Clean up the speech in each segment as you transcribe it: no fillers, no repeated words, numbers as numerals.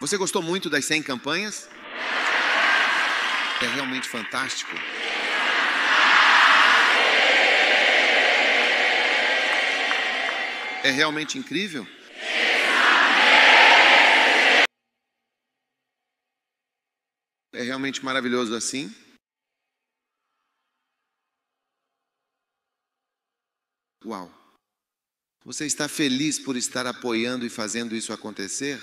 Você gostou muito das 100 campanhas? É realmente fantástico. É realmente incrível. É realmente maravilhoso assim. Uau! Você está feliz por estar apoiando e fazendo isso acontecer?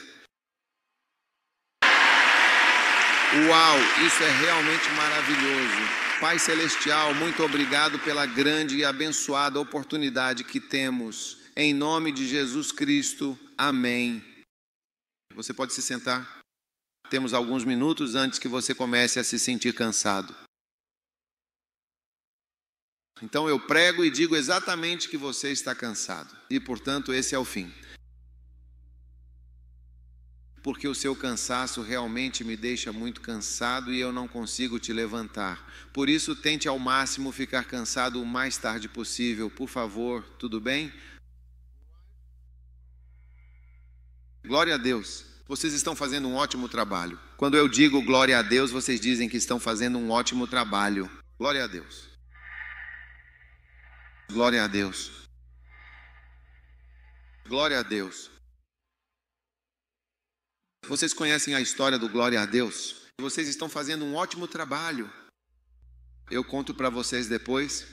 Uau! Isso é realmente maravilhoso. Pai Celestial, muito obrigado pela grande e abençoada oportunidade que temos. Em nome de Jesus Cristo. Amém. Você pode se sentar. Temos alguns minutos antes que você comece a se sentir cansado. Então eu prego e digo exatamente que você está cansado. E, portanto, esse é o fim. Porque o seu cansaço realmente me deixa muito cansado e eu não consigo te levantar. Por isso, tente ao máximo ficar cansado o mais tarde possível. Por favor, tudo bem? Glória a Deus. Vocês estão fazendo um ótimo trabalho. Quando eu digo glória a Deus, vocês dizem que estão fazendo um ótimo trabalho. Glória a Deus. Glória a Deus. Glória a Deus. Vocês conhecem a história do glória a Deus? Vocês estão fazendo um ótimo trabalho. Eu conto para vocês depois.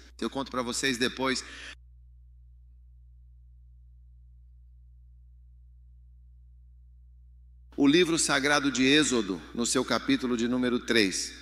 O livro sagrado de Êxodo, no seu capítulo de número 3.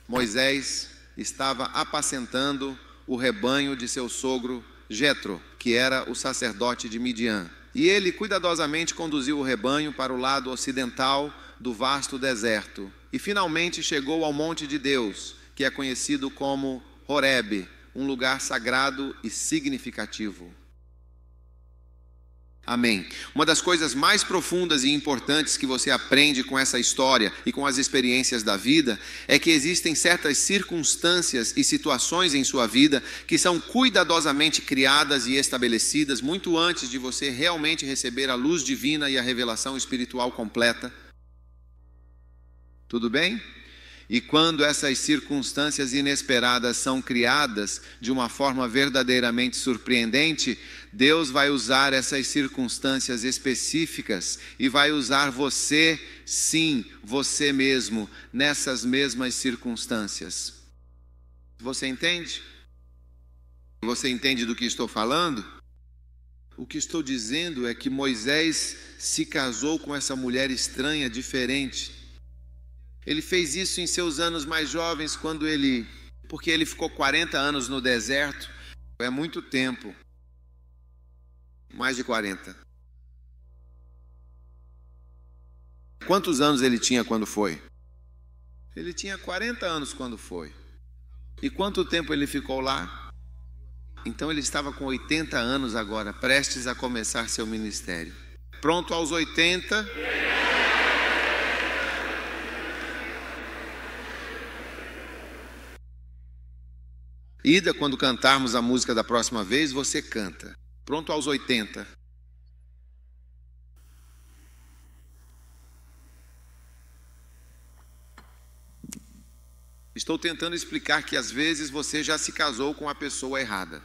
Moisés estava apacentando o rebanho de seu sogro Jetro, que era o sacerdote de Midian. E ele cuidadosamente conduziu o rebanho para o lado ocidental do vasto deserto. E finalmente chegou ao monte de Deus, que é conhecido como Horebe, um lugar sagrado e significativo. Amém. Uma das coisas mais profundas e importantes que você aprende com essa história e com as experiências da vida é que existem certas circunstâncias e situações em sua vida que são cuidadosamente criadas e estabelecidas muito antes de você realmente receber a luz divina e a revelação espiritual completa. Tudo bem? E quando essas circunstâncias inesperadas são criadas de uma forma verdadeiramente surpreendente, Deus vai usar essas circunstâncias específicas e vai usar você, sim, você mesmo, nessas mesmas circunstâncias. Você entende? Você entende do que estou falando? O que estou dizendo é que Moisés se casou com essa mulher estranha, diferente. Ele fez isso em seus anos mais jovens, porque ele ficou 40 anos no deserto. É muito tempo. Mais de 40. Quantos anos ele tinha quando foi? Ele tinha 40 anos quando foi. E quanto tempo ele ficou lá? Então ele estava com 80 anos agora, prestes a começar seu ministério. Pronto aos 80. Ida, quando cantarmos a música da próxima vez, você canta. Pronto aos 80. Estou tentando explicar que às vezes você já se casou com a pessoa errada.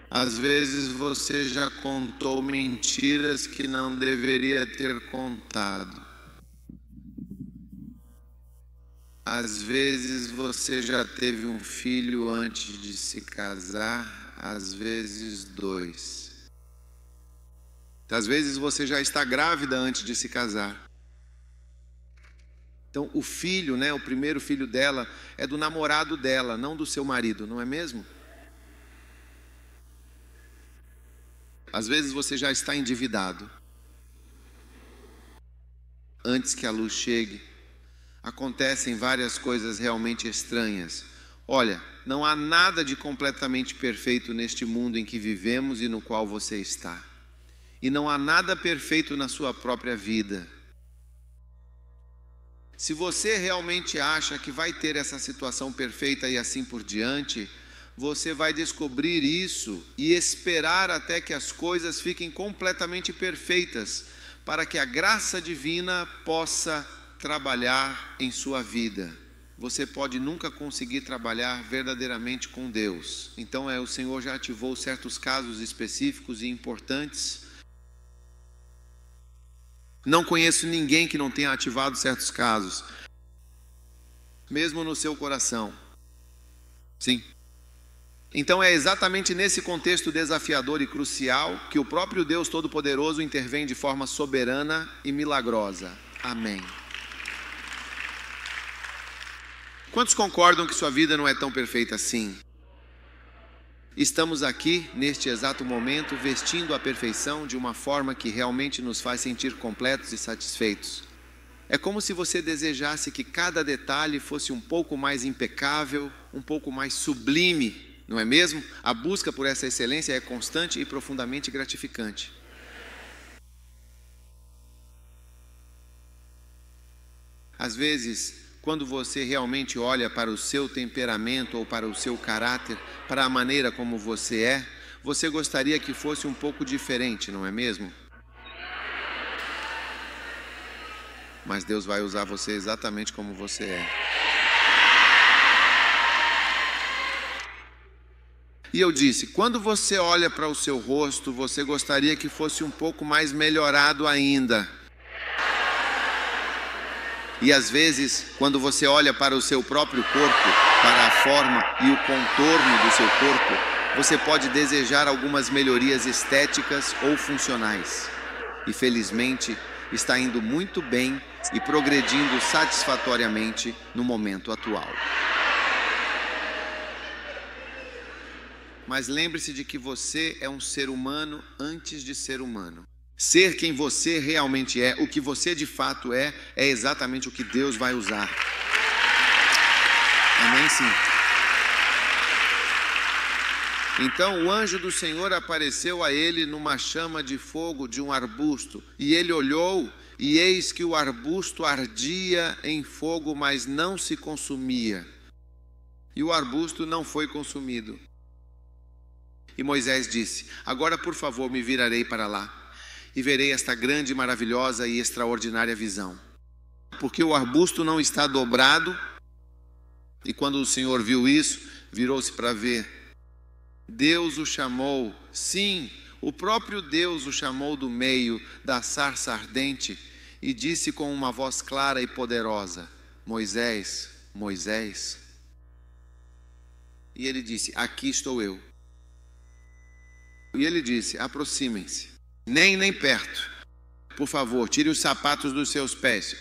Às vezes você já contou mentiras que não deveria ter contado. Às vezes você já teve um filho antes de se casar, às vezes 2. Às vezes você já está grávida antes de se casar. Então o filho, o primeiro filho dela é do namorado dela, não do seu marido, não é mesmo? Às vezes você já está endividado antes que a luz chegue. Acontecem várias coisas realmente estranhas. Olha, não há nada de completamente perfeito neste mundo em que vivemos e no qual você está. E não há nada perfeito na sua própria vida. Se você realmente acha que vai ter essa situação perfeita e assim por diante, você vai descobrir isso e esperar até que as coisas fiquem completamente perfeitas, para que a graça divina possa trabalhar em sua vida. Você pode nunca conseguir trabalhar verdadeiramente com Deus. Então o Senhor já ativou certos casos específicos e importantes. Não conheço ninguém que não tenha ativado certos casos, mesmo no seu coração. Sim. Então é exatamente nesse contexto desafiador e crucial que o próprio Deus Todo-Poderoso intervém de forma soberana e milagrosa. Amém. Quantos concordam que sua vida não é tão perfeita assim? Estamos aqui, neste exato momento, vestindo a perfeição de uma forma que realmente nos faz sentir completos e satisfeitos. É como se você desejasse que cada detalhe fosse um pouco mais impecável, um pouco mais sublime, não é mesmo? A busca por essa excelência é constante e profundamente gratificante. Às vezes, quando você realmente olha para o seu temperamento ou para o seu caráter, para a maneira como você é, você gostaria que fosse um pouco diferente, não é mesmo? Mas Deus vai usar você exatamente como você é. E eu disse, quando você olha para o seu rosto, você gostaria que fosse um pouco mais melhorado ainda. E às vezes, quando você olha para o seu próprio corpo, para a forma e o contorno do seu corpo, você pode desejar algumas melhorias estéticas ou funcionais. E felizmente, está indo muito bem e progredindo satisfatoriamente no momento atual. Mas lembre-se de que você é um ser humano antes de ser humano. Ser quem você realmente é, o que você de fato é exatamente o que Deus vai usar. Amém? Sim. Então o anjo do Senhor apareceu a ele numa chama de fogo de um arbusto, e ele olhou, e eis que o arbusto ardia em fogo, mas não se consumia. E o arbusto não foi consumido. E Moisés disse: agora, por favor, me virarei para lá e verei esta grande, maravilhosa e extraordinária visão. Porque o arbusto não está dobrado. E quando o Senhor viu isso, virou-se para ver. Deus o chamou, sim, o próprio Deus o chamou do meio da sarça ardente e disse com uma voz clara e poderosa: Moisés, Moisés. E ele disse: aqui estou eu. E ele disse: aproximem-se. Nem perto. Por favor, tire os sapatos dos seus pés,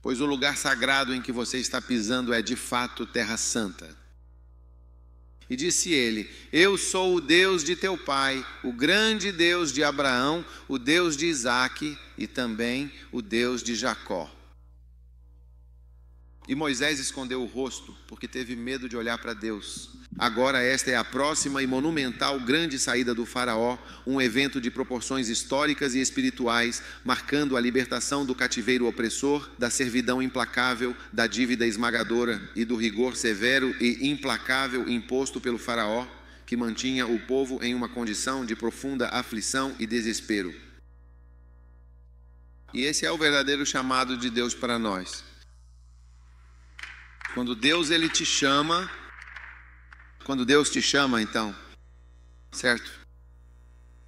pois o lugar sagrado em que você está pisando é de fato terra santa. E disse ele: eu sou o Deus de teu pai, o grande Deus de Abraão, o Deus de Isaque e também o Deus de Jacó. E Moisés escondeu o rosto, porque teve medo de olhar para Deus. Agora esta é a próxima e monumental grande saída do faraó, um evento de proporções históricas e espirituais, marcando a libertação do cativeiro opressor, da servidão implacável, da dívida esmagadora e do rigor severo e implacável imposto pelo faraó, que mantinha o povo em uma condição de profunda aflição e desespero. E esse é o verdadeiro chamado de Deus para nós. Quando Deus te chama, então, certo?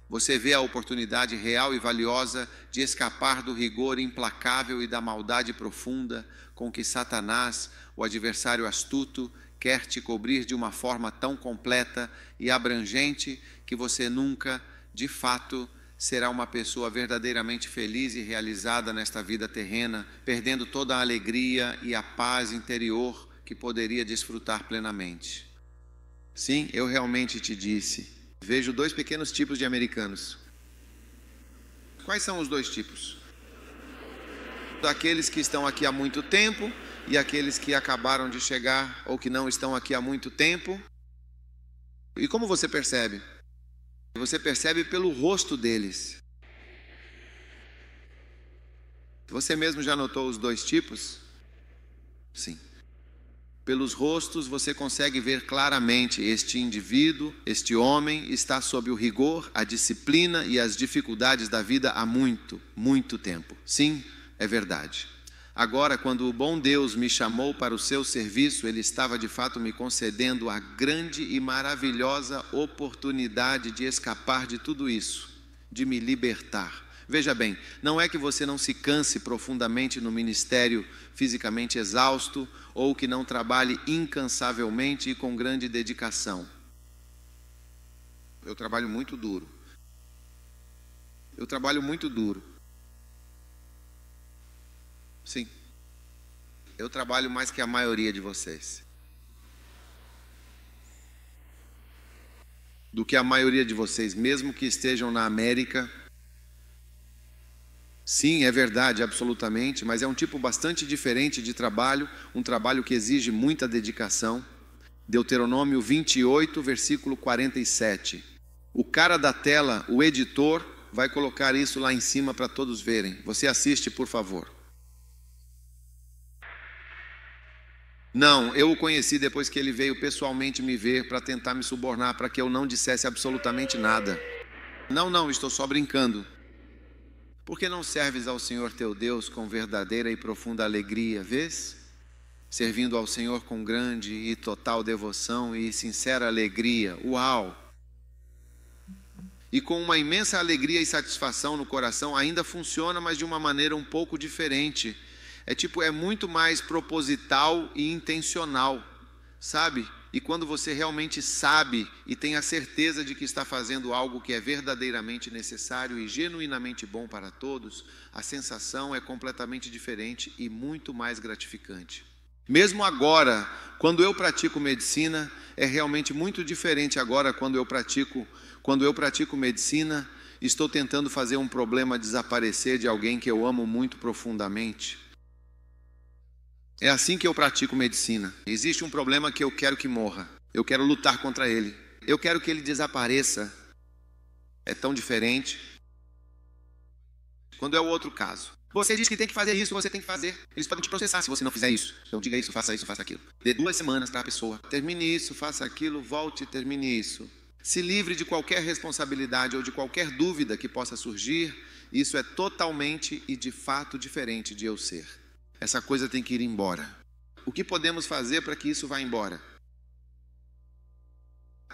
Você vê a oportunidade real e valiosa de escapar do rigor implacável e da maldade profunda com que Satanás, o adversário astuto, quer te cobrir de uma forma tão completa e abrangente que você nunca, de fato, será uma pessoa verdadeiramente feliz e realizada nesta vida terrena, perdendo toda a alegria e a paz interior que poderia desfrutar plenamente. Sim, eu realmente te disse. Vejo 2 pequenos tipos de americanos. Quais são os 2 tipos? Aqueles que estão aqui há muito tempo e aqueles que acabaram de chegar ou que não estão aqui há muito tempo. E como você percebe? Você percebe pelo rosto deles. Você mesmo já notou os 2 tipos? Sim. Pelos rostos você consegue ver claramente este indivíduo, este homem está sob o rigor, a disciplina e as dificuldades da vida há muito, muito tempo. Sim, é verdade. Agora, quando o bom Deus me chamou para o seu serviço, Ele estava de fato me concedendo a grande e maravilhosa oportunidade de escapar de tudo isso, de me libertar. Veja bem, não é que você não se canse profundamente no ministério fisicamente exausto, ou que não trabalhe incansavelmente e com grande dedicação. Eu trabalho muito duro. Eu trabalho muito duro. Sim. Eu trabalho mais que a maioria de vocês. Do que a maioria de vocês, mesmo que estejam na América. Sim, é verdade, absolutamente, mas é um tipo bastante diferente de trabalho, um trabalho que exige muita dedicação. Deuteronômio 28, versículo 47. O cara da tela, o editor, vai colocar isso lá em cima para todos verem. Você assiste, por favor. Não, eu o conheci depois que ele veio pessoalmente me ver para tentar me subornar, para que eu não dissesse absolutamente nada. Não, estou só brincando. Por que não serves ao Senhor teu Deus com verdadeira e profunda alegria, vês? Servindo ao Senhor com grande e total devoção e sincera alegria. Uau! E com uma imensa alegria e satisfação no coração, ainda funciona, mas de uma maneira um pouco diferente. É muito mais proposital e intencional, sabe? E quando você realmente sabe e tem a certeza de que está fazendo algo que é verdadeiramente necessário e genuinamente bom para todos, a sensação é completamente diferente e muito mais gratificante. Mesmo agora, quando eu pratico medicina, é realmente muito diferente agora quando eu pratico medicina, estou tentando fazer um problema desaparecer de alguém que eu amo muito profundamente. É assim que eu pratico medicina. Existe um problema que eu quero que morra. Eu quero lutar contra ele. Eu quero que ele desapareça. É tão diferente. Quando é o outro caso. Você diz que tem que fazer isso, você tem que fazer. Eles podem te processar se você não fizer isso. Então diga isso, faça aquilo. Dê 2 semanas para a pessoa. Termine isso, faça aquilo, volte e termine isso. Se livre de qualquer responsabilidade ou de qualquer dúvida que possa surgir. Isso é totalmente e de fato diferente de eu ser. Essa coisa tem que ir embora. O que podemos fazer para que isso vá embora?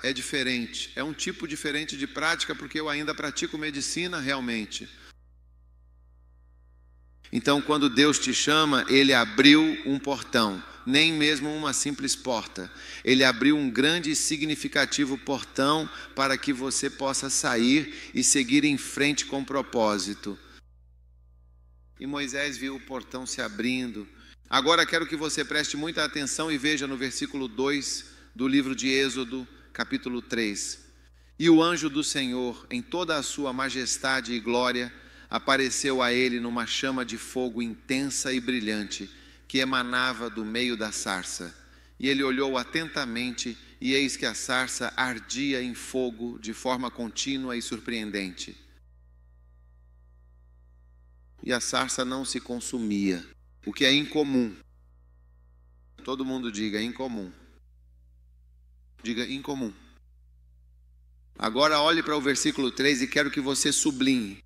É diferente. É um tipo diferente de prática porque eu ainda pratico medicina realmente. Então, quando Deus te chama, Ele abriu um portão, nem mesmo uma simples porta. Ele abriu um grande e significativo portão para que você possa sair e seguir em frente com propósito. E Moisés viu o portão se abrindo. Agora quero que você preste muita atenção e veja no versículo 2 do livro de Êxodo, capítulo 3. E o anjo do Senhor, em toda a sua majestade e glória, apareceu a ele numa chama de fogo intensa e brilhante, que emanava do meio da sarça. E ele olhou atentamente, e eis que a sarça ardia em fogo de forma contínua e surpreendente. E a sarça não se consumia, o que é incomum. Todo mundo diga incomum. Diga incomum. Agora olhe para o versículo 3 e quero que você sublinhe.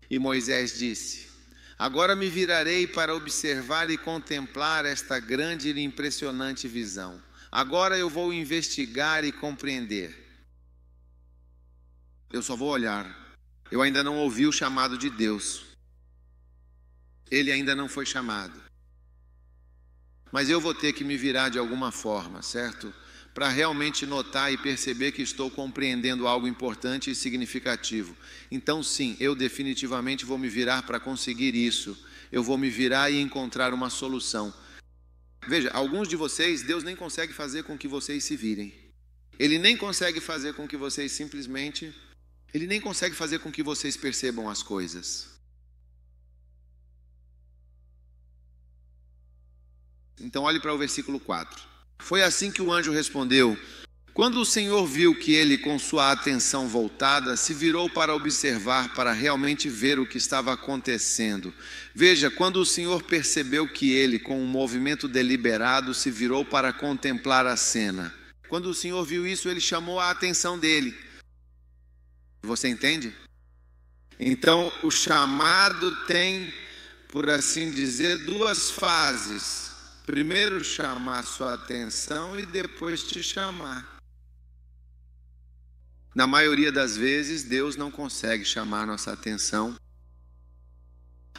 E Moisés disse: agora me virarei para observar e contemplar esta grande e impressionante visão. Agora eu vou investigar e compreender. Eu só vou olhar. Eu ainda não ouvi o chamado de Deus. Ele ainda não foi chamado. Mas eu vou ter que me virar de alguma forma, certo? Para realmente notar e perceber que estou compreendendo algo importante e significativo. Então sim, eu definitivamente vou me virar para conseguir isso. Eu vou me virar e encontrar uma solução. Veja, alguns de vocês, Deus nem consegue fazer com que vocês se virem. Ele nem consegue fazer com que vocês simplesmente... Ele nem consegue fazer com que vocês percebam as coisas. Então olhe para o versículo 4. Foi assim que o anjo respondeu: Quando o Senhor viu que ele, com sua atenção voltada, se virou para observar, para realmente ver o que estava acontecendo. Veja, quando o Senhor percebeu que ele, com um movimento deliberado, se virou para contemplar a cena. Quando o Senhor viu isso, ele chamou a atenção dele. Você entende? Então, o chamado tem, por assim dizer, duas fases. Primeiro chamar sua atenção e depois te chamar. Na maioria das vezes, Deus não consegue chamar nossa atenção.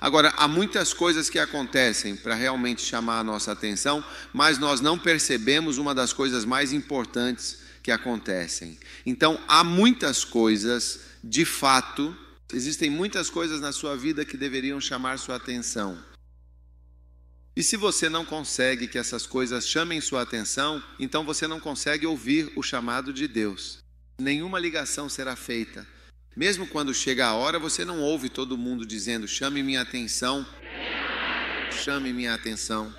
Agora, há muitas coisas que acontecem para realmente chamar a nossa atenção, mas nós não percebemos uma das coisas mais importantes que acontecem. Então, há muitas coisas, de fato, existem muitas coisas na sua vida que deveriam chamar sua atenção. E se você não consegue que essas coisas chamem sua atenção, então você não consegue ouvir o chamado de Deus. Nenhuma ligação será feita. Mesmo quando chega a hora, você não ouve todo mundo dizendo: chame minha atenção, chame minha atenção.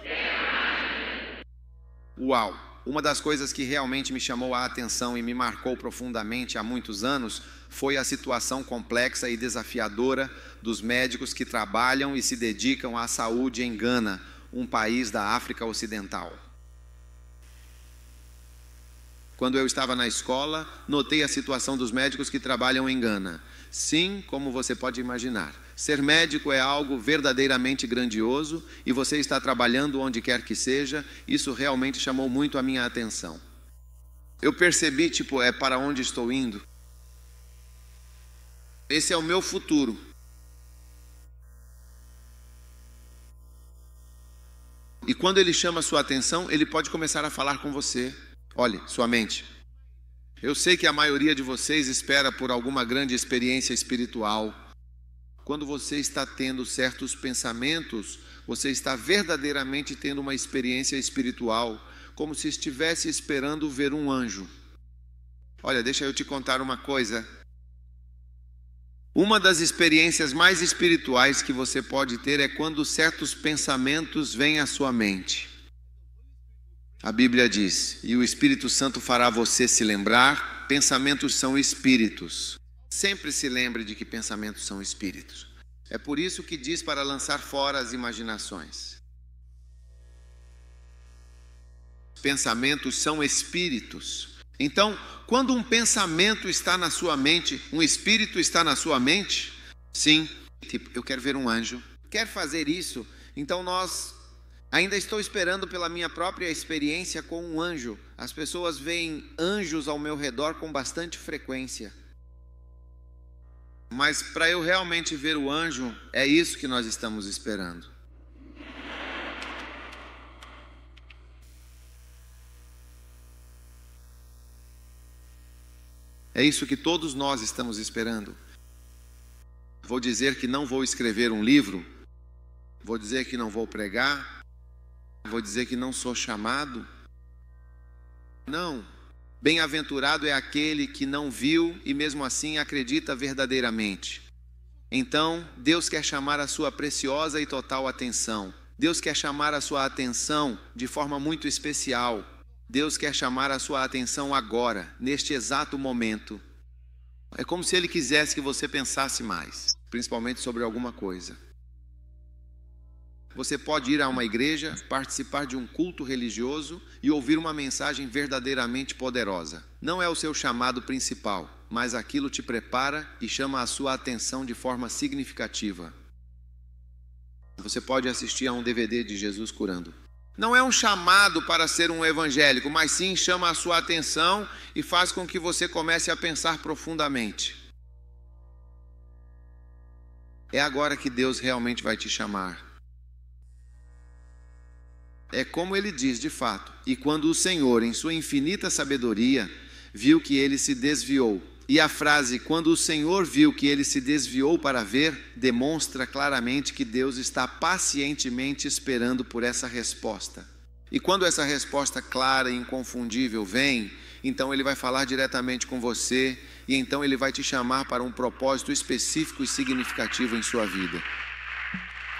Uau! Uma das coisas que realmente me chamou a atenção e me marcou profundamente há muitos anos foi a situação complexa e desafiadora dos médicos que trabalham e se dedicam à saúde em Gana, um país da África Ocidental. Quando eu estava na escola, notei a situação dos médicos que trabalham em Gana. Sim, como você pode imaginar, ser médico é algo verdadeiramente grandioso e você está trabalhando onde quer que seja, isso realmente chamou muito a minha atenção. Eu percebi, é para onde estou indo? Esse é o meu futuro. E quando ele chama a sua atenção, ele pode começar a falar com você. Olhe, sua mente. Eu sei que a maioria de vocês espera por alguma grande experiência espiritual. Quando você está tendo certos pensamentos, você está verdadeiramente tendo uma experiência espiritual, como se estivesse esperando ver um anjo. Olha, deixa eu te contar uma coisa. Uma das experiências mais espirituais que você pode ter é quando certos pensamentos vêm à sua mente. A Bíblia diz: e o Espírito Santo fará você se lembrar, pensamentos são espíritos. Sempre se lembre de que pensamentos são espíritos. É por isso que diz para lançar fora as imaginações. Pensamentos são espíritos. Então, quando um pensamento está na sua mente, um espírito está na sua mente, sim, eu quero ver um anjo, quero fazer isso, então ainda estou esperando pela minha própria experiência com um anjo. As pessoas veem anjos ao meu redor com bastante frequência. Mas para eu realmente ver o anjo, é isso que nós estamos esperando. É isso que todos nós estamos esperando. Vou dizer que não vou escrever um livro, vou dizer que não vou pregar, vou dizer que não sou chamado. Não. Bem-aventurado é aquele que não viu e mesmo assim acredita verdadeiramente. Então, Deus quer chamar a sua preciosa e total atenção. Deus quer chamar a sua atenção de forma muito especial. Deus quer chamar a sua atenção agora, neste exato momento. É como se Ele quisesse que você pensasse mais, principalmente sobre alguma coisa. Você pode ir a uma igreja, participar de um culto religioso e ouvir uma mensagem verdadeiramente poderosa. Não é o seu chamado principal, mas aquilo te prepara e chama a sua atenção de forma significativa. Você pode assistir a um DVD de Jesus curando. Não é um chamado para ser um evangélico, mas sim chama a sua atenção e faz com que você comece a pensar profundamente. É agora que Deus realmente vai te chamar. É como ele diz de fato: e quando o Senhor, em sua infinita sabedoria, viu que ele se desviou. E a frase, quando o Senhor viu que ele se desviou para ver, demonstra claramente que Deus está pacientemente esperando por essa resposta. E quando essa resposta clara e inconfundível vem, então ele vai falar diretamente com você, e então ele vai te chamar para um propósito específico e significativo em sua vida.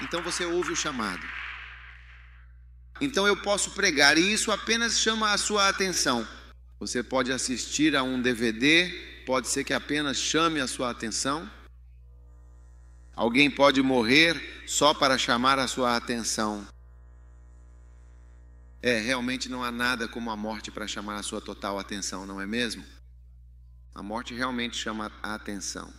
Então você ouve o chamado. Então eu posso pregar, e isso apenas chama a sua atenção. Você pode assistir a um DVD, pode ser que apenas chame a sua atenção. Alguém pode morrer só para chamar a sua atenção. Realmente não há nada como a morte para chamar a sua total atenção, não é mesmo? A morte realmente chama a atenção.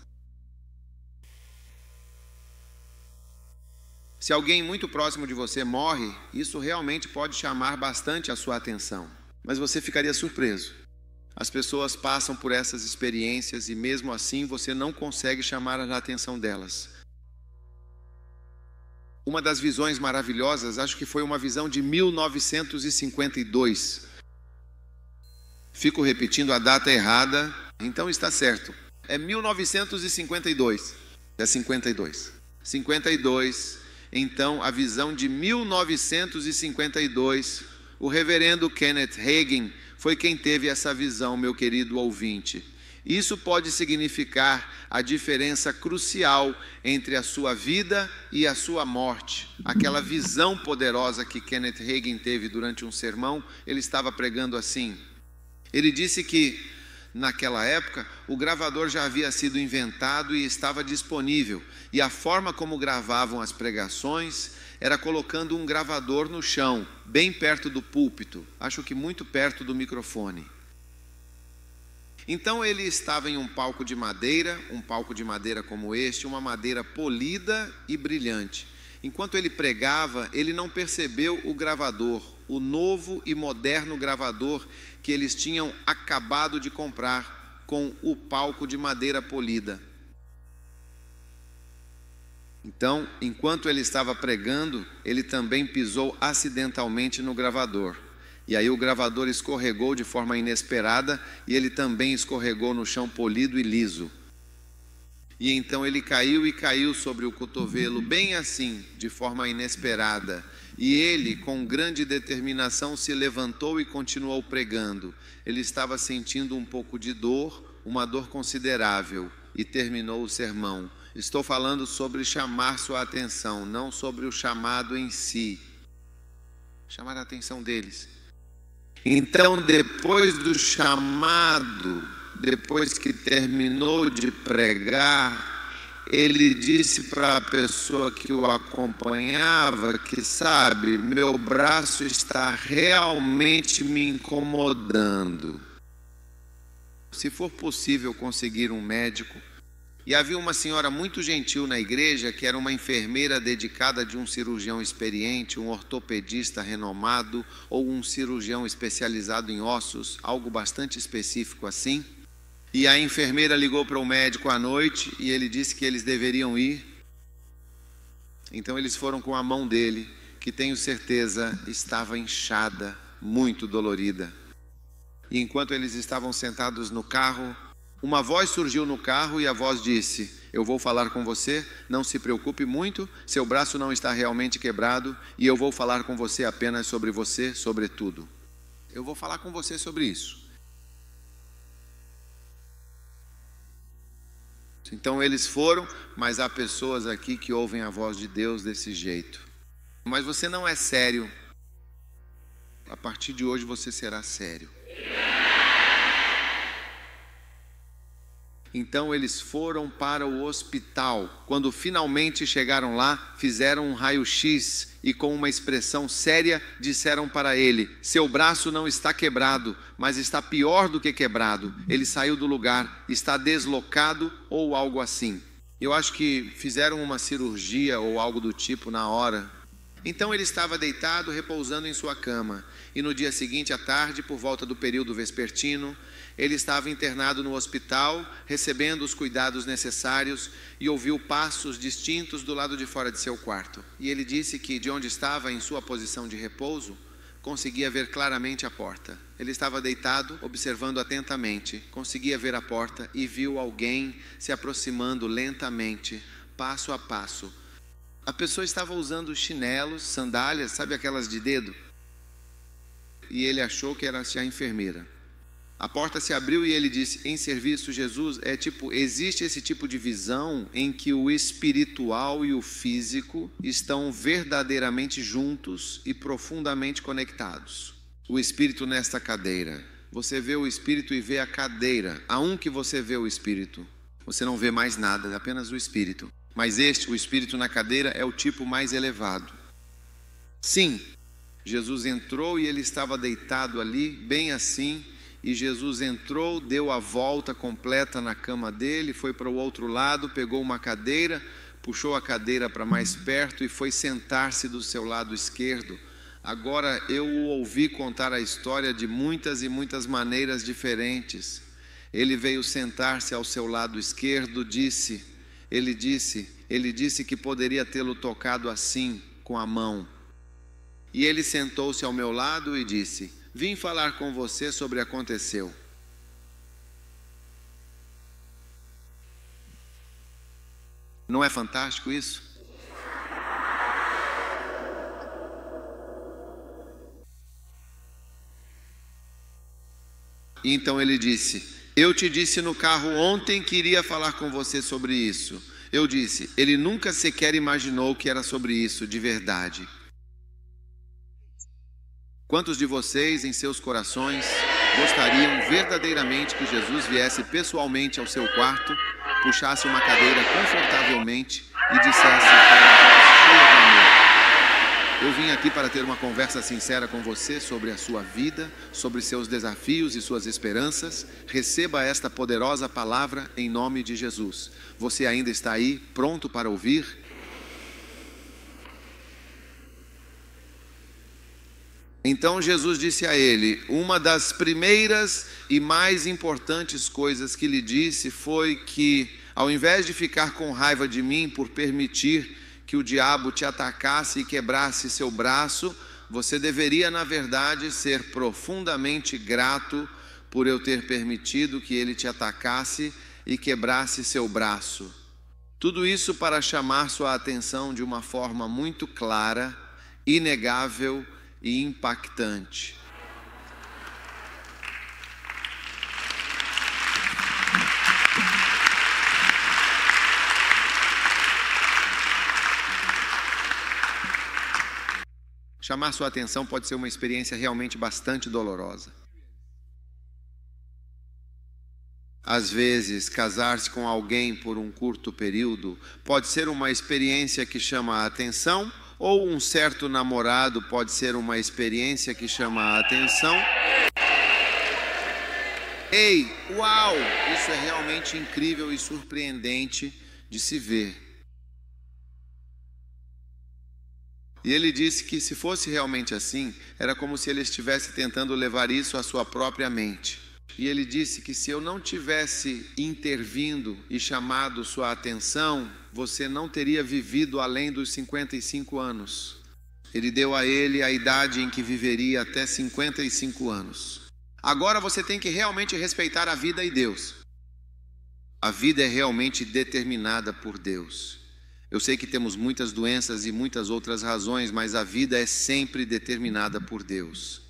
Se alguém muito próximo de você morre, isso realmente pode chamar bastante a sua atenção. Mas você ficaria surpreso. As pessoas passam por essas experiências e mesmo assim você não consegue chamar a atenção delas. Uma das visões maravilhosas, acho que foi uma visão de 1952. Fico repetindo a data errada, então está certo. É 1952. É 52. 52. Então, a visão de 1952, o reverendo Kenneth Hagin foi quem teve essa visão, meu querido ouvinte. Isso pode significar a diferença crucial entre a sua vida e a sua morte. Aquela visão poderosa que Kenneth Hagin teve durante um sermão, ele estava pregando assim. Ele disse que, naquela época, o gravador já havia sido inventado e estava disponível. E a forma como gravavam as pregações era colocando um gravador no chão, bem perto do púlpito, acho que muito perto do microfone. Então ele estava em um palco de madeira como este, uma madeira polida e brilhante. Enquanto ele pregava, ele não percebeu o gravador, o novo e moderno gravador que eles tinham acabado de comprar com o palco de madeira polida. Então, enquanto ele estava pregando, ele também pisou acidentalmente no gravador. E aí o gravador escorregou de forma inesperada e ele também escorregou no chão polido e liso. E então ele caiu sobre o cotovelo, bem assim, de forma inesperada. E ele, com grande determinação, se levantou e continuou pregando. Ele estava sentindo um pouco de dor, uma dor considerável, e terminou o sermão. Estou falando sobre chamar sua atenção, não sobre o chamado em si. Chamar a atenção deles. Então, depois do chamado, depois que terminou de pregar, ele disse para a pessoa que o acompanhava que, sabe, meu braço está realmente me incomodando. Se for possível conseguir um médico. E havia uma senhora muito gentil na igreja, que era uma enfermeira dedicada de um cirurgião experiente, um ortopedista renomado, ou um cirurgião especializado em ossos, algo bastante específico assim. E a enfermeira ligou para o médico à noite e ele disse que eles deveriam ir. Então eles foram com a mão dele, que tenho certeza estava inchada, muito dolorida. E enquanto eles estavam sentados no carro, uma voz surgiu no carro e a voz disse: eu vou falar com você, não se preocupe muito, seu braço não está realmente quebrado e eu vou falar com você apenas sobre você, sobre tudo. Eu vou falar com você sobre isso. Então eles foram, mas há pessoas aqui que ouvem a voz de Deus desse jeito. Mas você não é sério. A partir de hoje você será sério. Então eles foram para o hospital. Quando finalmente chegaram lá, fizeram um raio-x e com uma expressão séria disseram para ele: seu braço não está quebrado, mas está pior do que quebrado. Ele saiu do lugar, está deslocado ou algo assim. Eu acho que fizeram uma cirurgia ou algo do tipo na hora. Então ele estava deitado, repousando em sua cama. E no dia seguinte à tarde, por volta do período vespertino, ele estava internado no hospital, recebendo os cuidados necessários, e ouviu passos distintos do lado de fora de seu quarto. E ele disse que, de onde estava, em sua posição de repouso, conseguia ver claramente a porta. Ele estava deitado, observando atentamente, conseguia ver a porta e viu alguém se aproximando lentamente, passo a passo. A pessoa estava usando chinelos, sandálias, sabe aquelas de dedo? E ele achou que era a enfermeira. A porta se abriu e ele disse: em serviço, Jesus, existe esse tipo de visão em que o espiritual e o físico estão verdadeiramente juntos e profundamente conectados. O espírito nesta cadeira você vê o Espírito e vê a cadeira. Há um que você vê o Espírito. Você não vê mais nada, apenas o Espírito. Mas o Espírito na cadeira, é o tipo mais elevado. Sim, Jesus entrou e ele estava deitado ali, bem assim, e Jesus entrou, deu a volta completa na cama dele, foi para o outro lado, pegou uma cadeira, puxou a cadeira para mais perto e foi sentar-se do seu lado esquerdo. Agora eu o ouvi contar a história de muitas e muitas maneiras diferentes. Ele veio sentar-se ao seu lado esquerdo, ele disse que poderia tê-lo tocado assim, com a mão. E ele sentou-se ao meu lado e disse: vim falar com você sobre o que aconteceu. Não é fantástico isso? E então ele disse: eu te disse no carro ontem que iria falar com você sobre isso. Eu disse: ele nunca sequer imaginou que era sobre isso de verdade. Quantos de vocês, em seus corações, gostariam verdadeiramente que Jesus viesse pessoalmente ao seu quarto, puxasse uma cadeira confortavelmente e dissesse com uma voz cheia de amor: eu vim aqui para ter uma conversa sincera com você sobre a sua vida, sobre seus desafios e suas esperanças. Receba esta poderosa palavra em nome de Jesus. Você ainda está aí, pronto para ouvir? Então Jesus disse a ele: uma das primeiras e mais importantes coisas que lhe disse foi que, ao invés de ficar com raiva de mim por permitir que o diabo te atacasse e quebrasse seu braço, você deveria, na verdade, ser profundamente grato por eu ter permitido que ele te atacasse e quebrasse seu braço. Tudo isso para chamar sua atenção de uma forma muito clara, inegável e impactante. Chamar sua atenção pode ser uma experiência realmente bastante dolorosa. Às vezes, casar-se com alguém por um curto período pode ser uma experiência que chama a atenção, ou um certo namorado pode ser uma experiência que chama a atenção. Ei, uau! Isso é realmente incrível e surpreendente de se ver. E ele disse que, se fosse realmente assim, era como se ele estivesse tentando levar isso à sua própria mente. E ele disse que, se eu não tivesse intervindo e chamado sua atenção, você não teria vivido além dos 55 anos. Ele deu a ele a idade em que viveria até 55 anos. Agora você tem que realmente respeitar a vida e Deus. A vida é realmente determinada por Deus. Eu sei que temos muitas doenças e muitas outras razões, mas a vida é sempre determinada por Deus.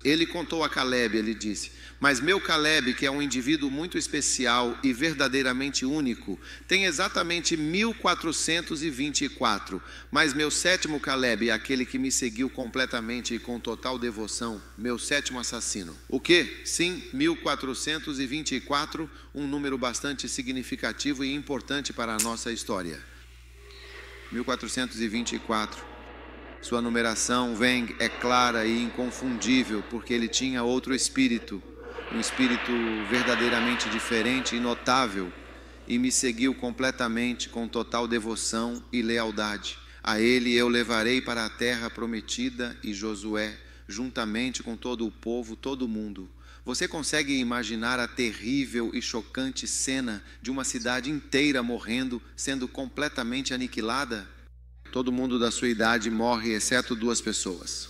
Ele contou a Caleb, ele disse: mas meu Caleb, que é um indivíduo muito especial e verdadeiramente único, tem exatamente 1424, mas meu sétimo Caleb é aquele que me seguiu completamente e com total devoção, meu sétimo assassino. O quê? Sim, 1424, um número bastante significativo e importante para a nossa história. 1424. Sua numeração é clara e inconfundível, porque ele tinha outro espírito, um espírito verdadeiramente diferente e notável, e me seguiu completamente com total devoção e lealdade. A ele eu levarei para a terra prometida, e Josué, juntamente com todo o povo, todo o mundo. Você consegue imaginar a terrível e chocante cena de uma cidade inteira morrendo, sendo completamente aniquilada? Todo mundo da sua idade morre, exceto 2 pessoas.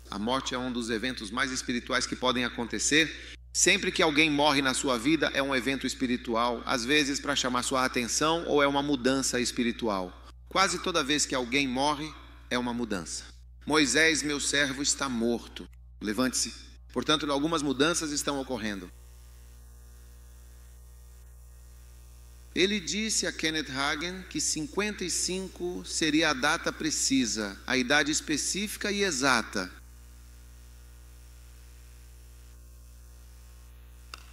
A morte é um dos eventos mais espirituais que podem acontecer. Sempre que alguém morre na sua vida, é um evento espiritual, às vezes para chamar sua atenção, ou é uma mudança espiritual. Quase toda vez que alguém morre, é uma mudança. Moisés, meu servo, está morto. Levante-se. Portanto, algumas mudanças estão ocorrendo. Ele disse a Kenneth Hagin que 55 seria a data precisa, a idade específica e exata.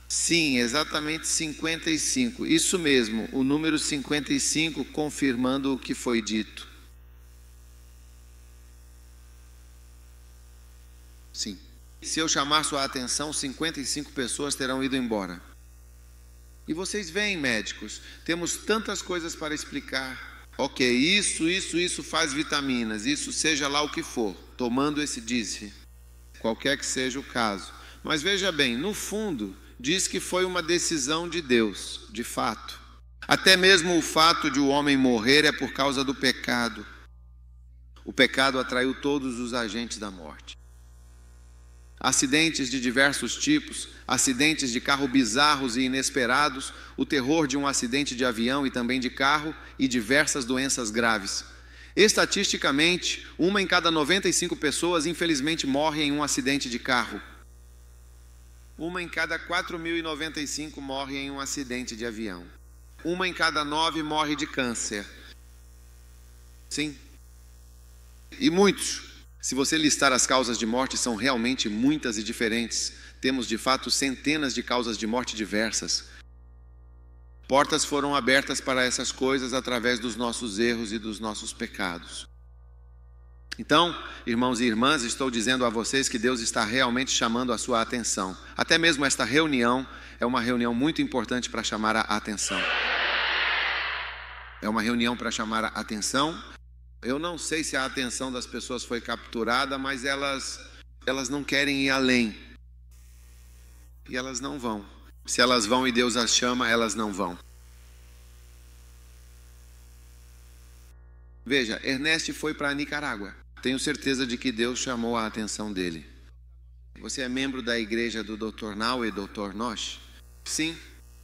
Sim, exatamente 55. Isso mesmo, o número 55 confirmando o que foi dito. Sim. Se eu chamar sua atenção, 55 pessoas terão ido embora. E vocês veem, médicos, temos tantas coisas para explicar. Ok, isso faz vitaminas, isso seja lá o que for, tomando esse disse, qualquer que seja o caso. Mas veja bem, no fundo, diz que foi uma decisão de Deus, de fato. Até mesmo o fato de o homem morrer é por causa do pecado. O pecado atraiu todos os agentes da morte. Acidentes de diversos tipos, acidentes de carro bizarros e inesperados, o terror de um acidente de avião e também de carro e diversas doenças graves. Estatisticamente, 1 em cada 95 pessoas infelizmente morre em um acidente de carro. 1 em cada 4.095 morre em um acidente de avião. 1 em cada 9 morre de câncer. Sim. E muitos. Se você listar as causas de morte, são realmente muitas e diferentes. Temos, de fato, centenas de causas de morte diversas. Portas foram abertas para essas coisas através dos nossos erros e dos nossos pecados. Então, irmãos e irmãs, estou dizendo a vocês que Deus está realmente chamando a sua atenção. Até mesmo esta reunião é uma reunião muito importante para chamar a atenção. É uma reunião para chamar a atenção. Eu não sei se a atenção das pessoas foi capturada, mas elas não querem ir além. E elas não vão. Se elas vão e Deus as chama, elas não vão. Veja, Ernest foi para a Nicarágua. Tenho certeza de que Deus chamou a atenção dele. Você é membro da igreja do Dr. Now e Dr. Nosh? Sim.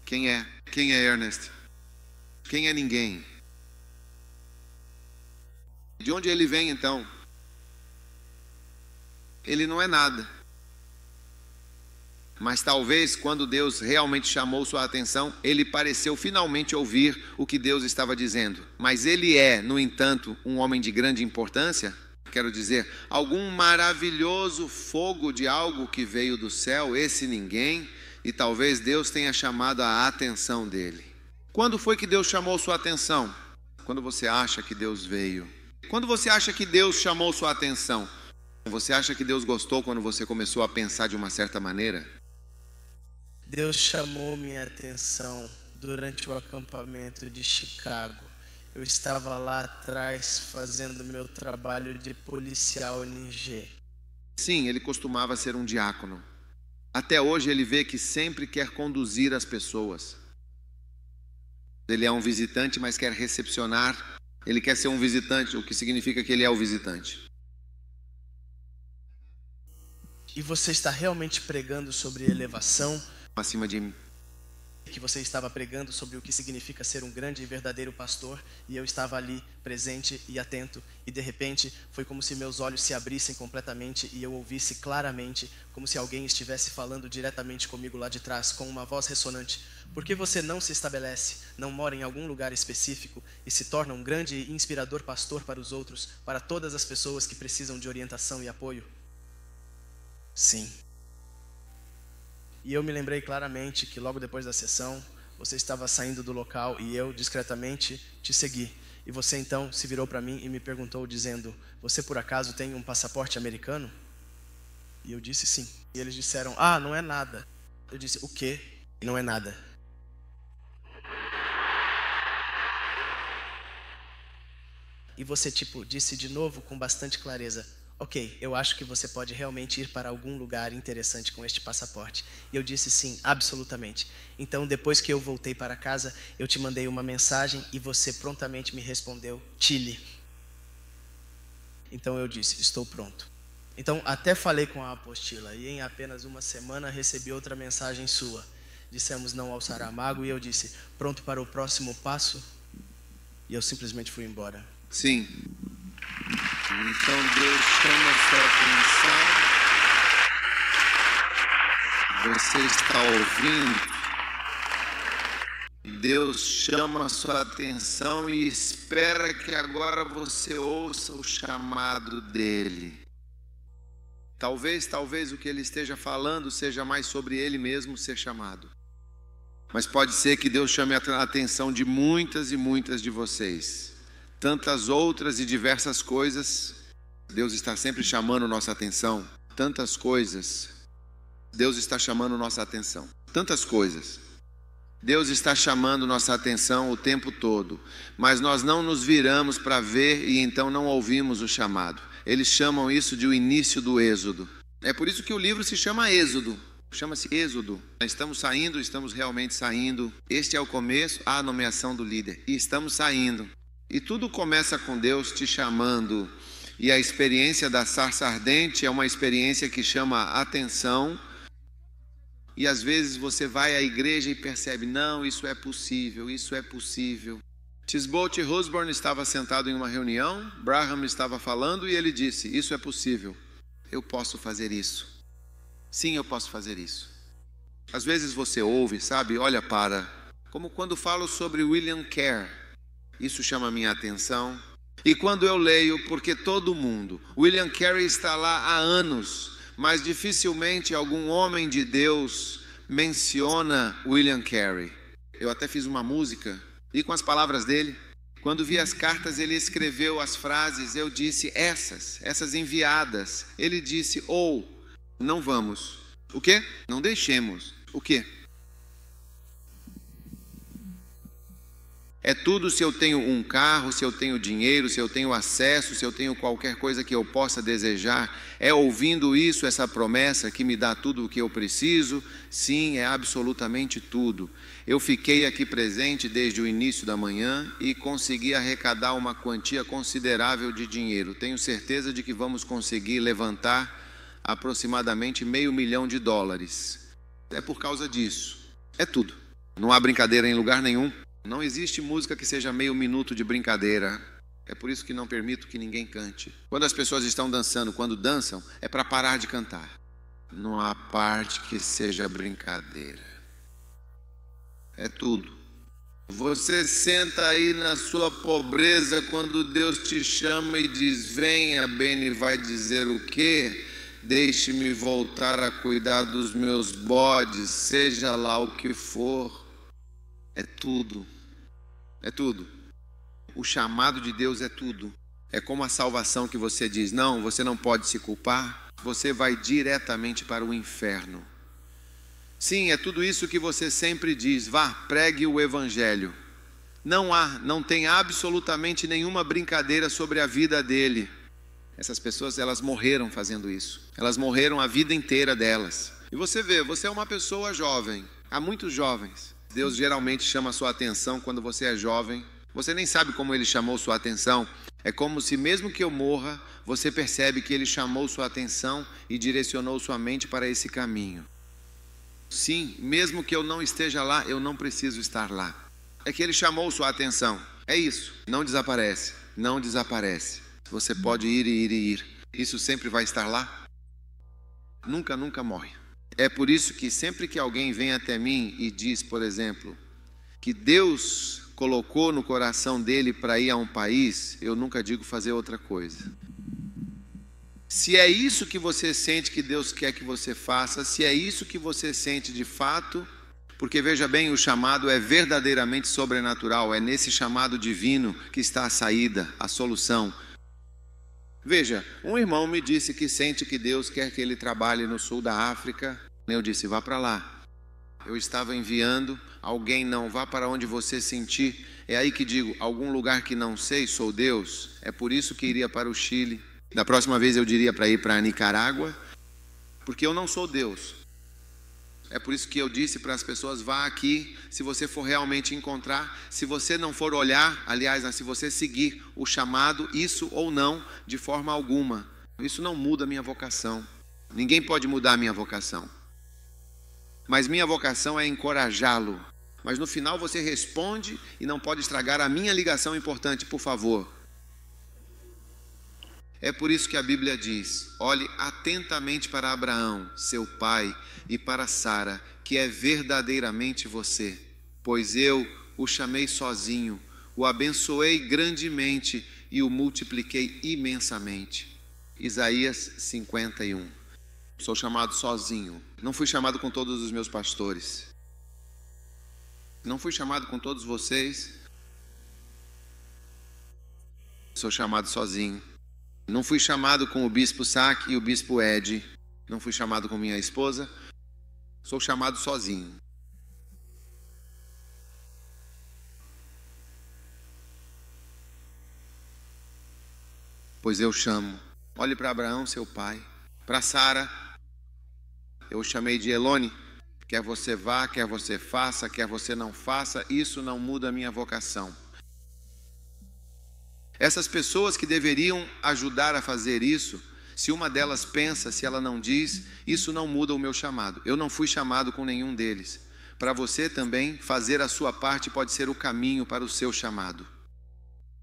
Quem é? Quem é Ernest? Quem é ninguém? De onde ele vem, então? Ele não é nada. Mas talvez, quando Deus realmente chamou sua atenção, ele pareceu finalmente ouvir o que Deus estava dizendo. Mas ele é, no entanto, um homem de grande importância? Quero dizer, algum maravilhoso fogo de algo que veio do céu, esse ninguém, e talvez Deus tenha chamado a atenção dele. Quando foi que Deus chamou sua atenção? Quando você acha que Deus veio. Quando você acha que Deus chamou sua atenção? Você acha que Deus gostou quando você começou a pensar de uma certa maneira? Deus chamou minha atenção durante o acampamento de Chicago. Eu estava lá atrás fazendo meu trabalho de policial NG. Sim, ele costumava ser um diácono. Até hoje ele vê que sempre quer conduzir as pessoas. Ele é um visitante, mas quer recepcionar. Ele quer ser um visitante, o que significa que ele é o visitante. E você está realmente pregando sobre elevação? Acima de mim. Que você estava pregando sobre o que significa ser um grande e verdadeiro pastor, e eu estava ali presente e atento, e de repente foi como se meus olhos se abrissem completamente e eu ouvisse claramente, como se alguém estivesse falando diretamente comigo lá de trás, com uma voz ressonante. Por que você não se estabelece, não mora em algum lugar específico e se torna um grande e inspirador pastor para os outros, para todas as pessoas que precisam de orientação e apoio? Sim. E eu me lembrei claramente que logo depois da sessão, você estava saindo do local e eu discretamente te segui. E você então se virou para mim e me perguntou dizendo, você por acaso tem um passaporte americano? E eu disse sim. E eles disseram, não é nada. Eu disse, o quê? Não é nada. E você disse de novo com bastante clareza, ok, eu acho que você pode realmente ir para algum lugar interessante com este passaporte. E eu disse sim, absolutamente. Então, depois que eu voltei para casa, eu te mandei uma mensagem e você prontamente me respondeu, Chile. Então eu disse, estou pronto. Então, até falei com a apostila e em apenas uma semana recebi outra mensagem sua. Dissemos não ao Saramago e eu disse, pronto para o próximo passo? E eu simplesmente fui embora. Sim. Então Deus chama sua atenção. Você está ouvindo. Deus chama a sua atenção e espera que agora você ouça o chamado dele. Talvez o que ele esteja falando seja mais sobre ele mesmo ser chamado. Mas pode ser que Deus chame a atenção de muitas e muitas de vocês. Tantas outras e diversas coisas, Deus está sempre chamando nossa atenção. Tantas coisas, Deus está chamando nossa atenção. Tantas coisas. Deus está chamando nossa atenção o tempo todo. Mas nós não nos viramos para ver e então não ouvimos o chamado. Eles chamam isso de o início do êxodo. É por isso que o livro se chama Êxodo. Chama-se Êxodo. Estamos saindo, estamos realmente saindo. Este é o começo, a nomeação do líder. E estamos saindo. E tudo começa com Deus te chamando. E a experiência da sarça ardente é uma experiência que chama atenção. E às vezes você vai à igreja e percebe, não, isso é possível, isso é possível. Tisbolt Osborne estava sentado em uma reunião, Braham estava falando e ele disse, isso é possível, eu posso fazer isso. Sim, eu posso fazer isso. Às vezes você ouve, sabe, olha para, como quando falo sobre William Carey, isso chama a minha atenção. E quando eu leio, porque todo mundo, William Carey está lá há anos, mas dificilmente algum homem de Deus menciona William Carey. Eu até fiz uma música, e com as palavras dele, quando vi as cartas ele escreveu as frases, eu disse essas enviadas. Ele disse, não vamos. O quê? Não deixemos. O quê? É tudo se eu tenho um carro, se eu tenho dinheiro, se eu tenho acesso, se eu tenho qualquer coisa que eu possa desejar. É ouvindo isso, essa promessa que me dá tudo o que eu preciso? Sim, é absolutamente tudo. Eu fiquei aqui presente desde o início da manhã e consegui arrecadar uma quantia considerável de dinheiro. Tenho certeza de que vamos conseguir levantar aproximadamente $500 mil. É por causa disso. É tudo. Não há brincadeira em lugar nenhum. Não existe música que seja meio minuto de brincadeira. É por isso que não permito que ninguém cante. Quando as pessoas estão dançando, quando dançam, é para parar de cantar. Não há parte que seja brincadeira. É tudo. Você senta aí na sua pobreza quando Deus te chama e diz, venha, Beni vai dizer o quê? Deixe-me voltar a cuidar dos meus bodes, seja lá o que for. É tudo. É tudo. O chamado de Deus é tudo. É como a salvação que você diz, não, você não pode se culpar, você vai diretamente para o inferno. Sim, é tudo isso que você sempre diz, vá, pregue o evangelho. Não tem absolutamente nenhuma brincadeira sobre a vida dele. Essas pessoas, elas morreram fazendo isso. Elas morreram a vida inteira delas. E você vê, você é uma pessoa jovem, há muitos jovens. Deus geralmente chama a sua atenção quando você é jovem. Você nem sabe como ele chamou sua atenção. É como se mesmo que eu morra, você percebe que ele chamou sua atenção e direcionou sua mente para esse caminho. Sim, mesmo que eu não esteja lá, eu não preciso estar lá. É que ele chamou sua atenção. É isso. Não desaparece. Não desaparece. Você pode ir e ir e ir. Isso sempre vai estar lá. Nunca morre. É por isso que sempre que alguém vem até mim e diz, por exemplo, que Deus colocou no coração dele para ir a um país, eu nunca digo fazer outra coisa. Se é isso que você sente que Deus quer que você faça, se é isso que você sente de fato, porque veja bem, o chamado é verdadeiramente sobrenatural, é nesse chamado divino que está a saída, a solução. Veja, um irmão me disse que sente que Deus quer que ele trabalhe no sul da África. Eu disse, vá para lá. Eu estava enviando, alguém não, vá para onde você sentir. É aí que digo, algum lugar que não sei, sou Deus. É por isso que iria para o Chile. Da próxima vez eu diria para ir para a Nicarágua, porque eu não sou Deus. É por isso que eu disse para as pessoas, vá aqui, se você for realmente encontrar, se você não for olhar, aliás, se você seguir o chamado, isso ou não, de forma alguma, isso não muda a minha vocação. Ninguém pode mudar a minha vocação. Mas minha vocação é encorajá-lo. Mas no final você responde e não pode estragar a minha ligação importante, por favor. É por isso que a Bíblia diz, olhe atentamente para Abraão, seu pai, e para Sara, que é verdadeiramente você. pois eu o chamei sozinho, o abençoei grandemente e o multipliquei imensamente. Isaías 51. Sou chamado sozinho. Não fui chamado com todos os meus pastores. Não fui chamado com todos vocês. Sou chamado sozinho. Não fui chamado com o bispo Sack e o bispo Ed. Não fui chamado com minha esposa. Sou chamado sozinho. Pois eu chamo. Olhe para Abraão, seu pai. Para Sara, eu o chamei de Elone. Quer você vá, quer você faça, quer você não faça, isso não muda a minha vocação. Essas pessoas que deveriam ajudar a fazer isso, se uma delas pensa, se ela não diz, isso não muda o meu chamado. Eu não fui chamado com nenhum deles. Para você também, fazer a sua parte pode ser o caminho para o seu chamado.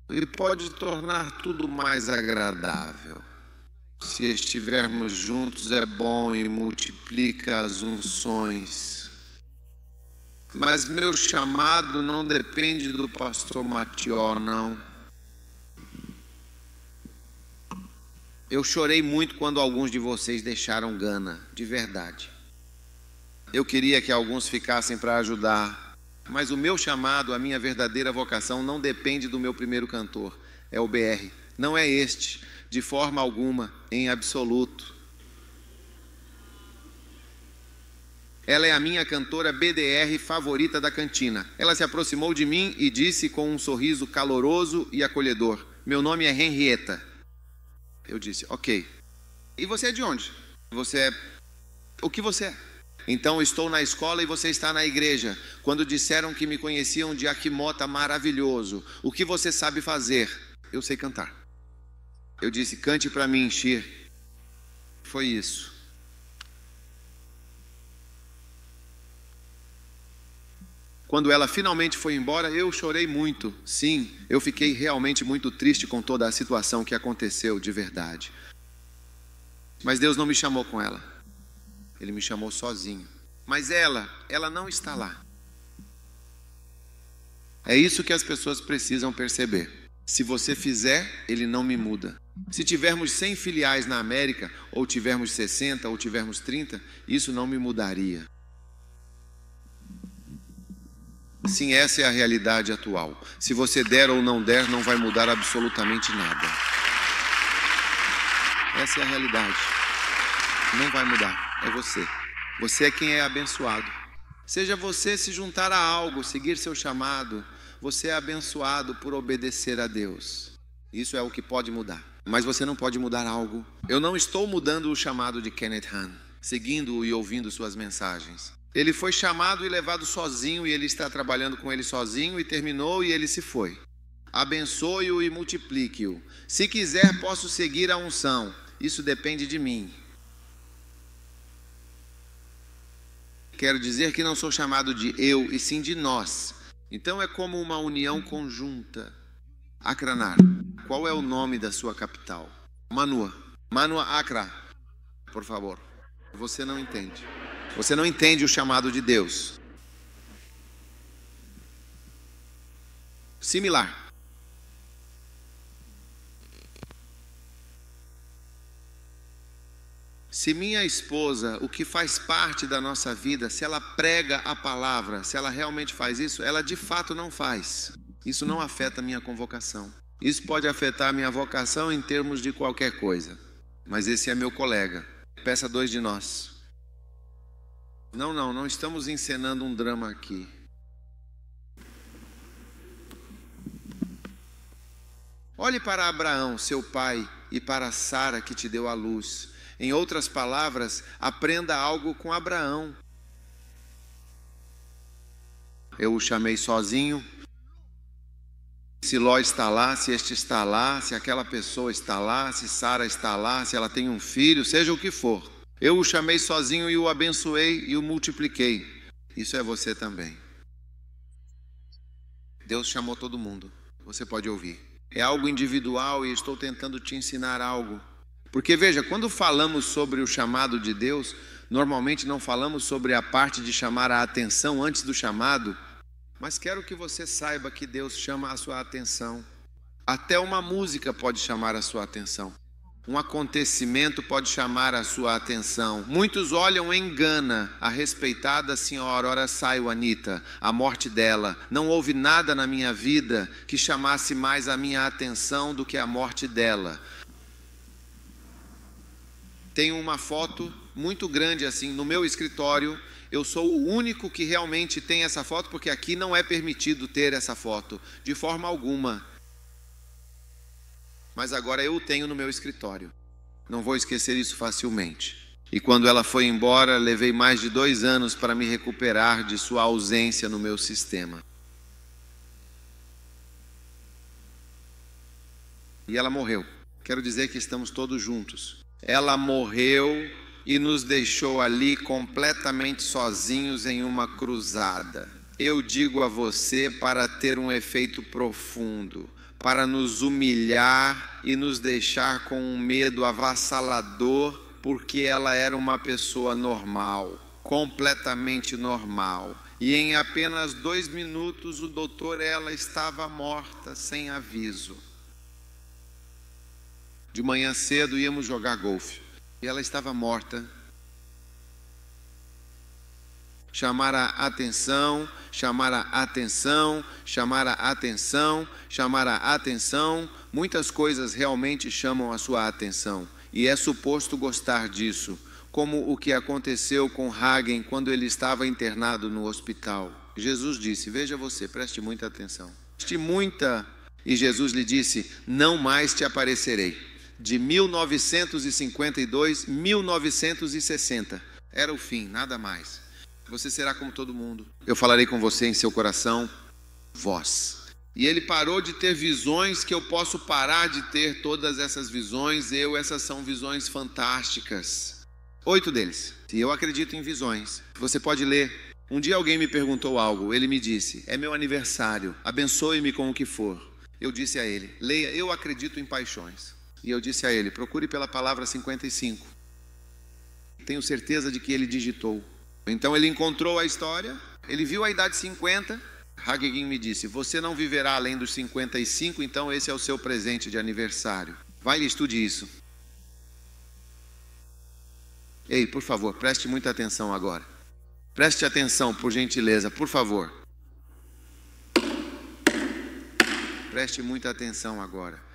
E pode tornar tudo mais agradável. Se estivermos juntos é bom e multiplica as unções. Mas meu chamado não depende do pastor Matió, não. Eu chorei muito quando alguns de vocês deixaram Gana, de verdade. Eu queria que alguns ficassem para ajudar, mas o meu chamado, a minha verdadeira vocação não depende do meu primeiro cantor, é o BR. Não é este, de forma alguma, em absoluto. Ela é a minha cantora BDR favorita da cantina. Ela se aproximou de mim e disse com um sorriso caloroso e acolhedor: meu nome é Henrietta. Eu disse: ok. E você é de onde? Você é... O que você é? Então, estou na escola e você está na igreja. Quando disseram que me conheciam de Akimota, maravilhoso. O que você sabe fazer? Eu sei cantar. Eu disse: cante para me encher. Foi isso. Quando ela finalmente foi embora, eu chorei muito. Sim, eu fiquei realmente muito triste com toda a situação que aconteceu de verdade. Mas Deus não me chamou com ela. Ele me chamou sozinho. Mas ela não está lá. É isso que as pessoas precisam perceber. Se você fizer, Ele não me muda. Se tivermos 100 filiais na América, ou tivermos 60, ou tivermos 30, isso não me mudaria. Sim, essa é a realidade atual. Se você der ou não der, não vai mudar absolutamente nada. Essa é a realidade. Não vai mudar, é você. Você é quem é abençoado. Seja você se juntar a algo, seguir seu chamado, você é abençoado por obedecer a Deus. Isso é o que pode mudar. Mas você não pode mudar algo. Eu não estou mudando o chamado de Kenneth Hagin, seguindo-o e ouvindo suas mensagens. Ele foi chamado e levado sozinho, e ele está trabalhando com ele sozinho, e terminou e ele se foi. Abençoe-o e multiplique-o. Se quiser, posso seguir a unção. Isso depende de mim. Quero dizer que não sou chamado de eu, e sim de nós. Então é como uma união conjunta. Akranar. Qual é o nome da sua capital? Manua. Manua Accra. Por favor. Você não entende. Você não entende o chamado de Deus. Similar. Se minha esposa, o que faz parte da nossa vida, se ela prega a palavra, se ela realmente faz isso, ela de fato não faz. Isso não afeta a minha convocação. Isso pode afetar a minha vocação em termos de qualquer coisa. Mas esse é meu colega. Peça 2 de nós. Não estamos encenando um drama aqui. Olhe para Abraão, seu pai, e para Sara, que te deu a luz. Em outras palavras, aprenda algo com Abraão. Eu o chamei sozinho. Se Ló está lá, se este está lá, se aquela pessoa está lá, se Sara está lá, se ela tem um filho, seja o que for. Eu o chamei sozinho e o abençoei e o multipliquei. Isso é você também. Deus chamou todo mundo. Você pode ouvir. É algo individual e estou tentando te ensinar algo. Porque veja, quando falamos sobre o chamado de Deus, normalmente não falamos sobre a parte de chamar a atenção antes do chamado. Mas quero que você saiba que Deus chama a sua atenção. Até uma música pode chamar a sua atenção. Um acontecimento pode chamar a sua atenção. Muitos olham em Gana a respeitada senhora, ora saiu Anita, a morte dela. Não houve nada na minha vida que chamasse mais a minha atenção do que a morte dela. Tenho uma foto muito grande assim no meu escritório. Eu sou o único que realmente tem essa foto, porque aqui não é permitido ter essa foto, de forma alguma. Mas agora eu tenho no meu escritório. Não vou esquecer isso facilmente. E quando ela foi embora, levei mais de 2 anos para me recuperar de sua ausência no meu sistema. E ela morreu. Quero dizer que estamos todos juntos. Ela morreu e nos deixou ali completamente sozinhos em uma cruzada. Eu digo a você para ter um efeito profundo, para nos humilhar e nos deixar com um medo avassalador, porque ela era uma pessoa normal, completamente normal. E em apenas 2 minutos o doutor, ela estava morta, sem aviso. De manhã cedo íamos jogar golfe e ela estava morta. Chamar a atenção, chamar a atenção, chamar a atenção, chamar a atenção. Muitas coisas realmente chamam a sua atenção e é suposto gostar disso, como o que aconteceu com Hagen quando ele estava internado no hospital. Jesus disse, veja você, preste muita atenção. E Jesus lhe disse, não mais te aparecerei. De 1952, 1960. Era o fim, nada mais. Você será como todo mundo. Eu falarei com você em seu coração, vós. E ele parou de ter visões que eu posso parar de ter todas essas visões. Essas são visões fantásticas. 8 deles. E eu acredito em visões. Você pode ler. Um dia alguém me perguntou algo. Ele me disse, é meu aniversário. Abençoe-me com o que for. Eu disse a ele, leia, eu acredito em paixões. E eu disse a ele, procure pela palavra 55. Tenho certeza de que ele digitou. Então ele encontrou a história, ele viu a idade 50. Hagin me disse, você não viverá além dos 55, então esse é o seu presente de aniversário. Vai e estude isso. Ei, por favor, preste muita atenção agora. Preste atenção, por gentileza, por favor. Preste muita atenção agora.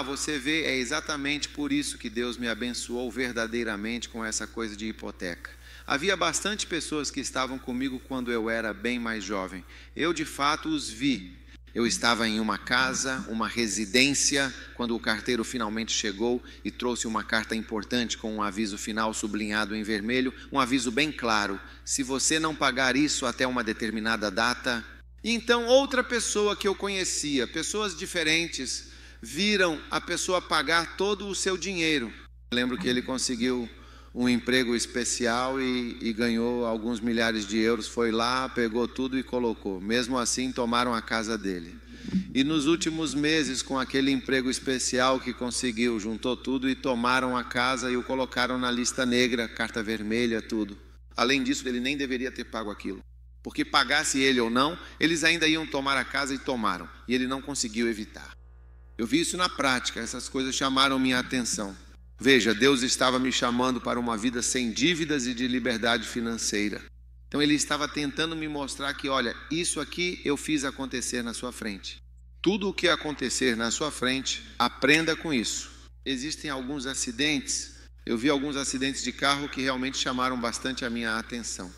Você vê, é exatamente por isso que Deus me abençoou verdadeiramente com essa coisa de hipoteca. Havia bastante pessoas que estavam comigo quando eu era bem mais jovem. Eu de fato os vi. Eu estava em uma casa, uma residência, quando o carteiro finalmente chegou e trouxe uma carta importante com um aviso final sublinhado em vermelho, um aviso bem claro, se você não pagar isso até uma determinada data. E então outra pessoa que eu conhecia, pessoas diferentes, viram a pessoa pagar todo o seu dinheiro. Lembro que ele conseguiu um emprego especial e ganhou alguns milhares de euros, foi lá, pegou tudo e colocou. Mesmo assim, tomaram a casa dele. E nos últimos meses, com aquele emprego especial que conseguiu, juntou tudo e tomaram a casa e o colocaram na lista negra, carta vermelha, tudo. Além disso, ele nem deveria ter pago aquilo. Porque pagasse ele ou não, eles ainda iam tomar a casa e tomaram. E ele não conseguiu evitar. Eu vi isso na prática, essas coisas chamaram minha atenção. Veja, Deus estava me chamando para uma vida sem dívidas e de liberdade financeira. Então Ele estava tentando me mostrar que, olha, isso aqui eu fiz acontecer na sua frente. Tudo o que acontecer na sua frente, aprenda com isso. Existem alguns acidentes, eu vi alguns acidentes de carro que realmente chamaram bastante a minha atenção.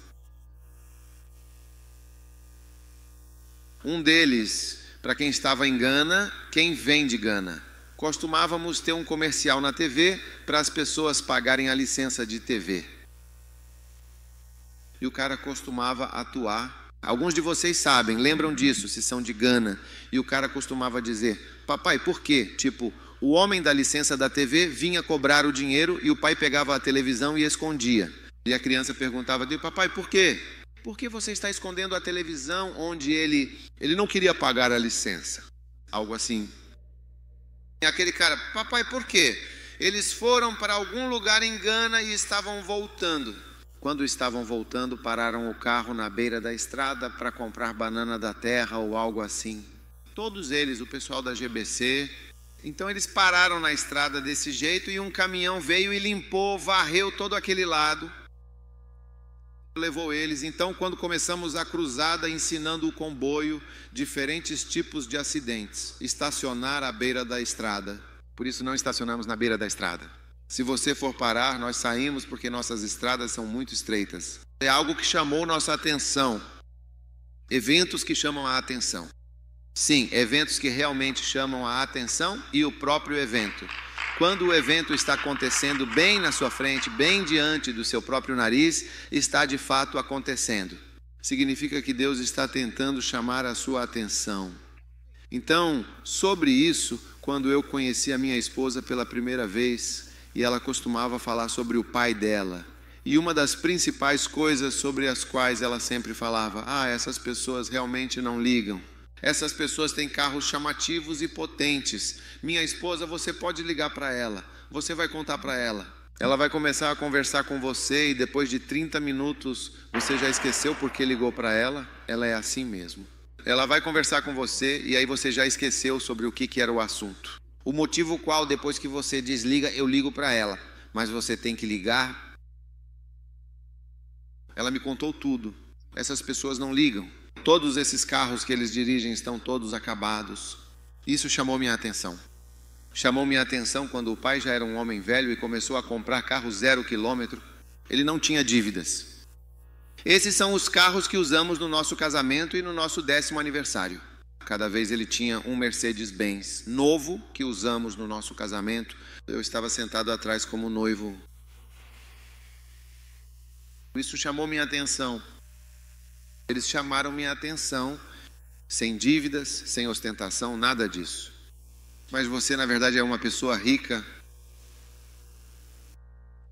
Um deles, para quem estava em Gana, quem vem de Gana? Costumávamos ter um comercial na TV para as pessoas pagarem a licença de TV. E o cara costumava atuar. Alguns de vocês sabem, lembram disso, se são de Gana. E o cara costumava dizer, papai, por quê? Tipo, o homem da licença da TV vinha cobrar o dinheiro e o pai pegava a televisão e escondia. E a criança perguntava, papai, por quê? Por que você está escondendo a televisão onde ele não queria pagar a licença? Algo assim. E aquele cara, papai, por quê? Eles foram para algum lugar em Gana e estavam voltando. Quando estavam voltando, pararam o carro na beira da estrada para comprar banana da terra ou algo assim. Todos eles, o pessoal da GBC. Então eles pararam na estrada desse jeito e um caminhão veio e limpou, varreu todo aquele lado. Levou eles. Então, quando começamos a cruzada, ensinando o comboio diferentes tipos de acidentes, estacionar à beira da estrada. Por isso não estacionamos na beira da estrada. Se você for parar, nós saímos porque nossas estradas são muito estreitas. É algo que chamou nossa atenção. Eventos que chamam a atenção. Sim, eventos que realmente chamam a atenção e o próprio evento. Quando o evento está acontecendo bem na sua frente, bem diante do seu próprio nariz, está de fato acontecendo. Significa que Deus está tentando chamar a sua atenção. Então, sobre isso, quando eu conheci a minha esposa pela primeira vez, e ela costumava falar sobre o pai dela, e uma das principais coisas sobre as quais ela sempre falava: essas pessoas realmente não ligam. Essas pessoas têm carros chamativos e potentes. Minha esposa, você pode ligar para ela. Você vai contar para ela. Ela vai começar a conversar com você e depois de 30 minutos você já esqueceu porque ligou para ela. Ela é assim mesmo. Ela vai conversar com você e aí você já esqueceu sobre o que era o assunto. O motivo qual depois que você desliga, eu ligo para ela. Mas você tem que ligar. Ela me contou tudo. Essas pessoas não ligam. Todos esses carros que eles dirigem estão todos acabados. Isso chamou minha atenção. Chamou minha atenção quando o pai já era um homem velho e começou a comprar carro 0 quilômetro. Ele não tinha dívidas. Esses são os carros que usamos no nosso casamento e no nosso 10º aniversário. Cada vez ele tinha um Mercedes-Benz novo que usamos no nosso casamento. Eu estava sentado atrás como noivo. Isso chamou minha atenção. Eles chamaram minha atenção, sem dívidas, sem ostentação, nada disso. Mas você, na verdade, é uma pessoa rica.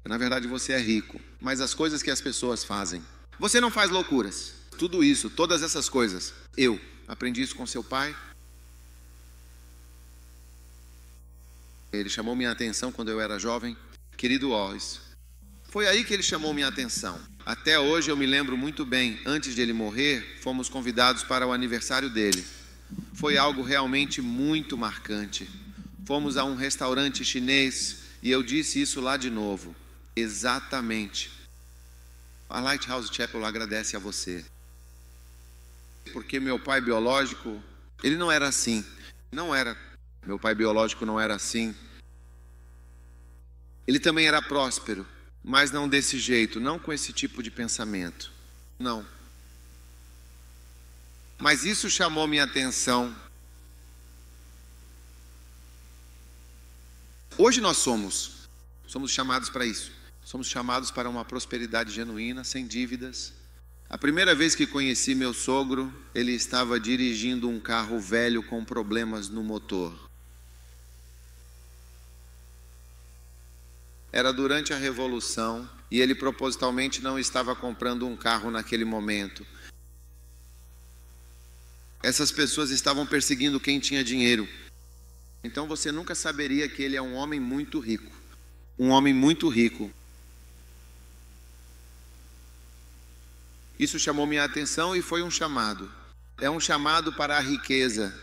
Na verdade, você é rico. Mas as coisas que as pessoas fazem. Você não faz loucuras. Tudo isso, todas essas coisas. Eu aprendi isso com seu pai. Ele chamou minha atenção quando eu era jovem. Querido Wallace. Foi aí que ele chamou minha atenção. Até hoje eu me lembro muito bem, antes de ele morrer, fomos convidados para o aniversário dele. Foi algo realmente muito marcante. Fomos a um restaurante chinês e eu disse isso lá de novo. Exatamente. A Lighthouse Chapel agradece a você. Porque meu pai biológico, ele não era assim. Não era. Meu pai biológico não era assim. Ele também era próspero. Mas não desse jeito, não com esse tipo de pensamento. Não. Mas isso chamou minha atenção. Hoje nós somos chamados para isso. Somos chamados para uma prosperidade genuína, sem dívidas. A primeira vez que conheci meu sogro, ele estava dirigindo um carro velho com problemas no motor. Era durante a Revolução e ele propositalmente não estava comprando um carro naquele momento. Essas pessoas estavam perseguindo quem tinha dinheiro. Então você nunca saberia que ele é um homem muito rico. Um homem muito rico. Isso chamou minha atenção e foi um chamado. É um chamado para a riqueza.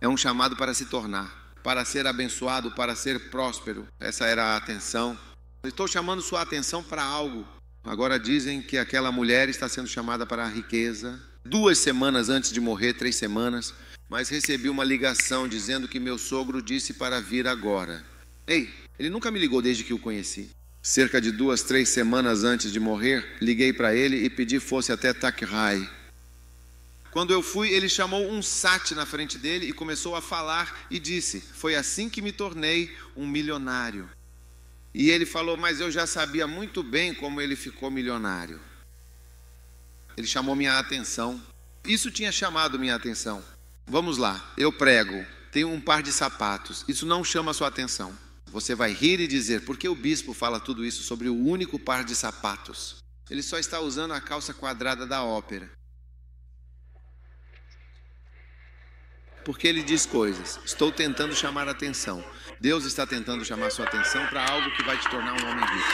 É um chamado para se tornar. Para ser abençoado, para ser próspero. Essa era a atenção. Estou chamando sua atenção para algo. Agora dizem que aquela mulher está sendo chamada para a riqueza. 2 semanas antes de morrer, 3 semanas. Mas recebi uma ligação dizendo que meu sogro disse para vir agora. Ei, ele nunca me ligou desde que o conheci. Cerca de 2, 3 semanas antes de morrer, liguei para ele e pedi fosse até Takhrai. Quando eu fui, ele chamou um sat na frente dele e começou a falar e disse: foi assim que me tornei um milionário. E ele falou: mas eu já sabia muito bem como ele ficou milionário. Ele chamou minha atenção. Isso tinha chamado minha atenção. Vamos lá, eu prego, tenho um par de sapatos. Isso não chama a sua atenção. Você vai rir e dizer: por que o bispo fala tudo isso sobre o único par de sapatos? Ele só está usando a calça quadrada da ópera. Porque ele diz coisas. Estou tentando chamar a atenção. Deus está tentando chamar a sua atenção para algo que vai te tornar um homem rico.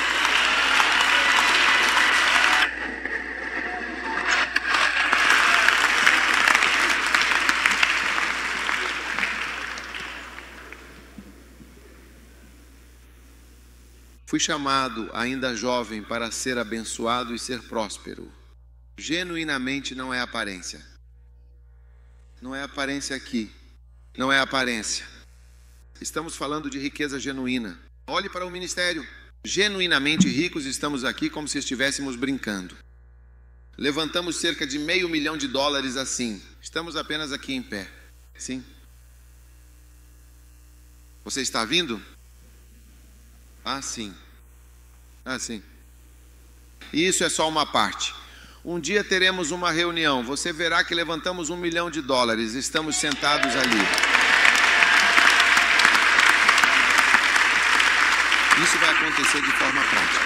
Fui chamado, ainda jovem, para ser abençoado e ser próspero. Genuinamente não é aparência. Não é aparência aqui. Não é aparência. Estamos falando de riqueza genuína. Olhe para o ministério. Genuinamente ricos estamos aqui como se estivéssemos brincando. Levantamos cerca de $500 mil assim. Estamos apenas aqui em pé. Sim. Você está vindo? Ah, sim. Ah, sim. E isso é só uma parte. Um dia teremos uma reunião. Você verá que levantamos $1 milhão. Estamos sentados ali. Isso vai acontecer de forma prática.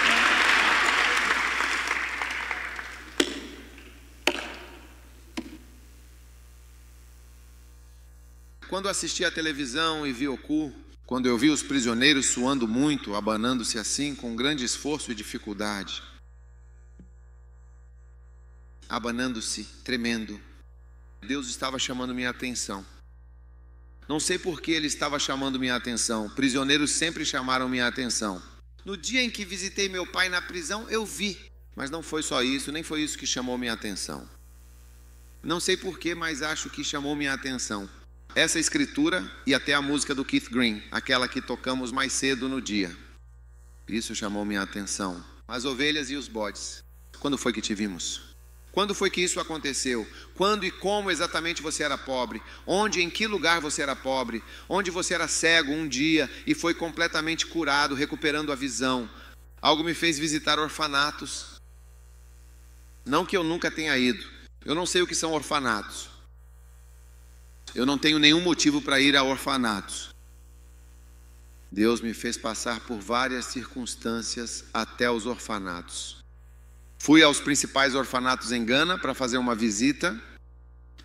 Quando assisti à televisão e vi o cu, quando eu vi os prisioneiros suando muito, abanando-se assim, com grande esforço e dificuldade, abanando-se, tremendo, Deus estava chamando minha atenção. Não sei por que Ele estava chamando minha atenção. Prisioneiros sempre chamaram minha atenção. No dia em que visitei meu pai na prisão, eu vi. Mas não foi só isso, nem foi isso que chamou minha atenção. Não sei por que, mas acho que chamou minha atenção essa escritura e até a música do Keith Green, aquela que tocamos mais cedo no dia. Isso chamou minha atenção. As ovelhas e os bodes. Quando foi que te vimos? Quando foi que isso aconteceu? Quando e como exatamente você era pobre? Onde, em que lugar você era pobre? Onde você era cego um dia e foi completamente curado, recuperando a visão? Algo me fez visitar orfanatos. Não que eu nunca tenha ido. Eu não sei o que são orfanatos. Eu não tenho nenhum motivo para ir a orfanatos. Deus me fez passar por várias circunstâncias até os orfanatos. Fui aos principais orfanatos em Gana para fazer uma visita.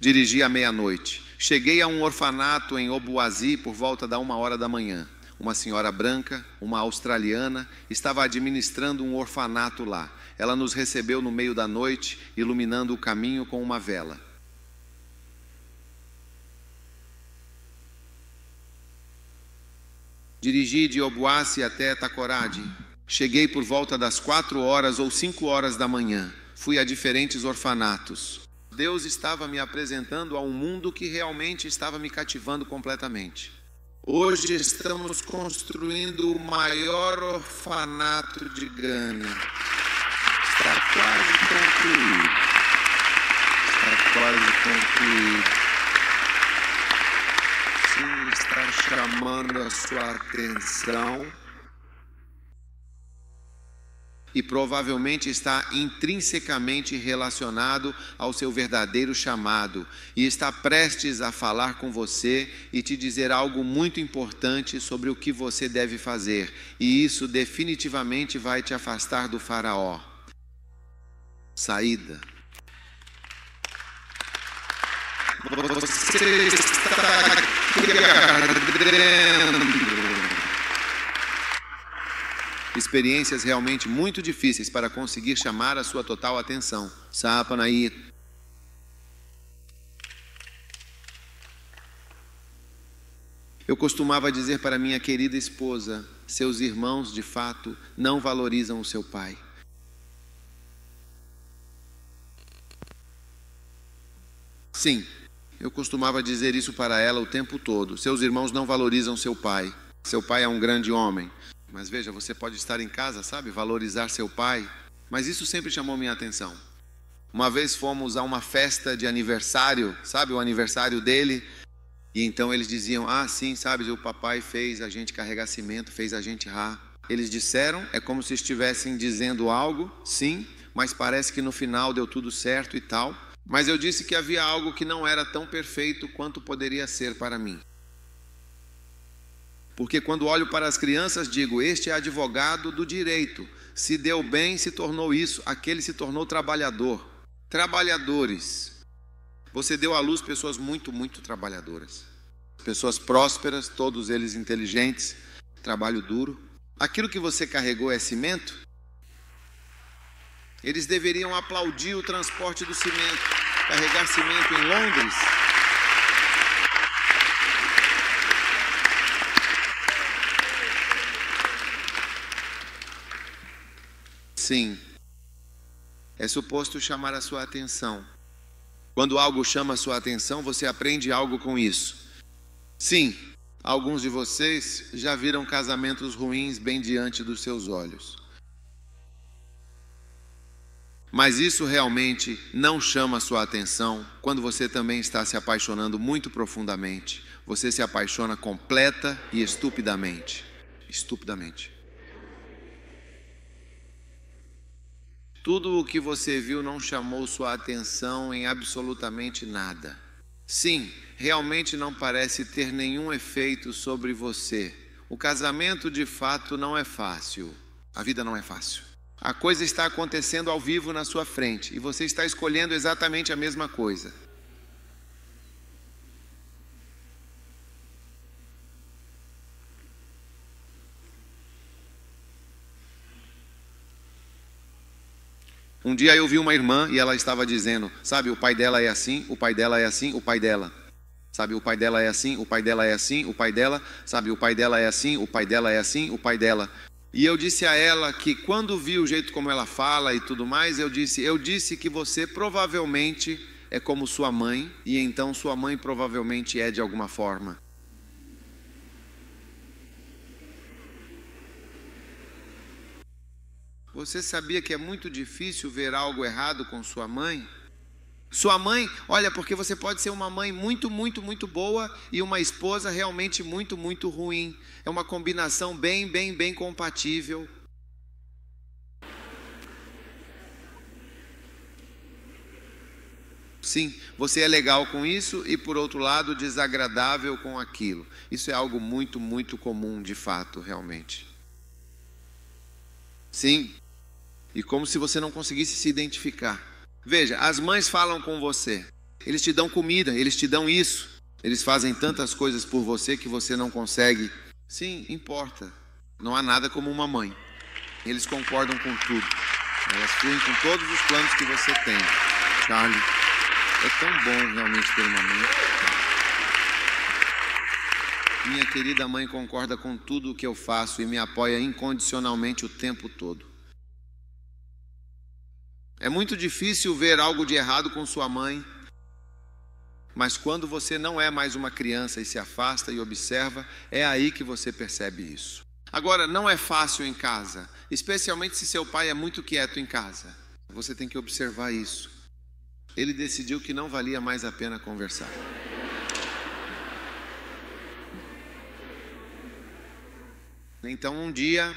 Dirigi à meia-noite. Cheguei a um orfanato em Obuasi por volta da 1h da manhã. Uma senhora branca, uma australiana, estava administrando um orfanato lá. Ela nos recebeu no meio da noite, iluminando o caminho com uma vela. Dirigi de Obuasi até Takoradi. Cheguei por volta das 4h ou 5h da manhã. Fui a diferentes orfanatos. Deus estava me apresentando a um mundo que realmente estava me cativando completamente. Hoje estamos construindo o maior orfanato de Gana. Está quase concluído. Está quase concluído. Sim, está chamando a sua atenção. E provavelmente está intrinsecamente relacionado ao seu verdadeiro chamado, e está prestes a falar com você e te dizer algo muito importante sobre o que você deve fazer, e isso definitivamente vai te afastar do faraó. Saída. Você está querendo experiências realmente muito difíceis para conseguir chamar a sua total atenção. Sapanaí. Eu costumava dizer para minha querida esposa: seus irmãos, de fato, não valorizam o seu pai. Sim, eu costumava dizer isso para ela o tempo todo. Seus irmãos não valorizam seu pai. Seu pai é um grande homem. Mas veja, você pode estar em casa, sabe, valorizar seu pai, mas isso sempre chamou minha atenção. Uma vez fomos a uma festa de aniversário, sabe, o aniversário dele, e então eles diziam: ah, sim, sabe, o papai fez a gente carregar cimento, fez a gente rar. Eles disseram, é como se estivessem dizendo algo, sim, mas parece que no final deu tudo certo e tal. Mas eu disse que havia algo que não era tão perfeito quanto poderia ser para mim. Porque quando olho para as crianças, digo: este é advogado do direito. Se deu bem, se tornou isso. Aquele se tornou trabalhador. Trabalhadores. Você deu à luz pessoas muito, muito trabalhadoras. Pessoas prósperas, todos eles inteligentes, trabalho duro. Aquilo que você carregou é cimento? Eles deveriam aplaudir o transporte do cimento. Carregar cimento em Londres. Sim, é suposto chamar a sua atenção. Quando algo chama a sua atenção, você aprende algo com isso. Sim, alguns de vocês já viram casamentos ruins bem diante dos seus olhos. Mas isso realmente não chama a sua atenção quando você também está se apaixonando muito profundamente. Você se apaixona completa e estupidamente. Estupidamente. Tudo o que você viu não chamou sua atenção em absolutamente nada. Sim, realmente não parece ter nenhum efeito sobre você. O casamento de fato não é fácil. A vida não é fácil. A coisa está acontecendo ao vivo na sua frente e você está escolhendo exatamente a mesma coisa. Um dia eu vi uma irmã e ela estava dizendo, sabe, o pai dela é assim, o pai dela é assim, o pai dela. Sabe, o pai dela é assim, o pai dela é assim, o pai dela. Sabe, o pai dela é assim, o pai dela é assim, o pai dela. E eu disse a ela que quando vi o jeito como ela fala e tudo mais, eu disse que você provavelmente é como sua mãe, e então sua mãe provavelmente é de alguma forma. Você sabia que é muito difícil ver algo errado com sua mãe? Sua mãe, olha, porque você pode ser uma mãe muito, muito, muito boa e uma esposa realmente muito, muito ruim. É uma combinação bem, bem, bem compatível. Sim, você é legal com isso e, por outro lado, desagradável com aquilo. Isso é algo muito, muito comum, de fato, realmente. Sim, e como se você não conseguisse se identificar. Veja, as mães falam com você, eles te dão comida, eles te dão isso, eles fazem tantas coisas por você que você não consegue. Sim, importa, não há nada como uma mãe, eles concordam com tudo, elas fluem com todos os planos que você tem. Charlie, é tão bom realmente ter uma mãe. Minha querida mãe concorda com tudo o que eu faço e me apoia incondicionalmente o tempo todo. É muito difícil ver algo de errado com sua mãe, mas quando você não é mais uma criança e se afasta e observa, é aí que você percebe isso. Agora, não é fácil em casa, especialmente se seu pai é muito quieto em casa. Você tem que observar isso. Ele decidiu que não valia mais a pena conversar. Então, um dia,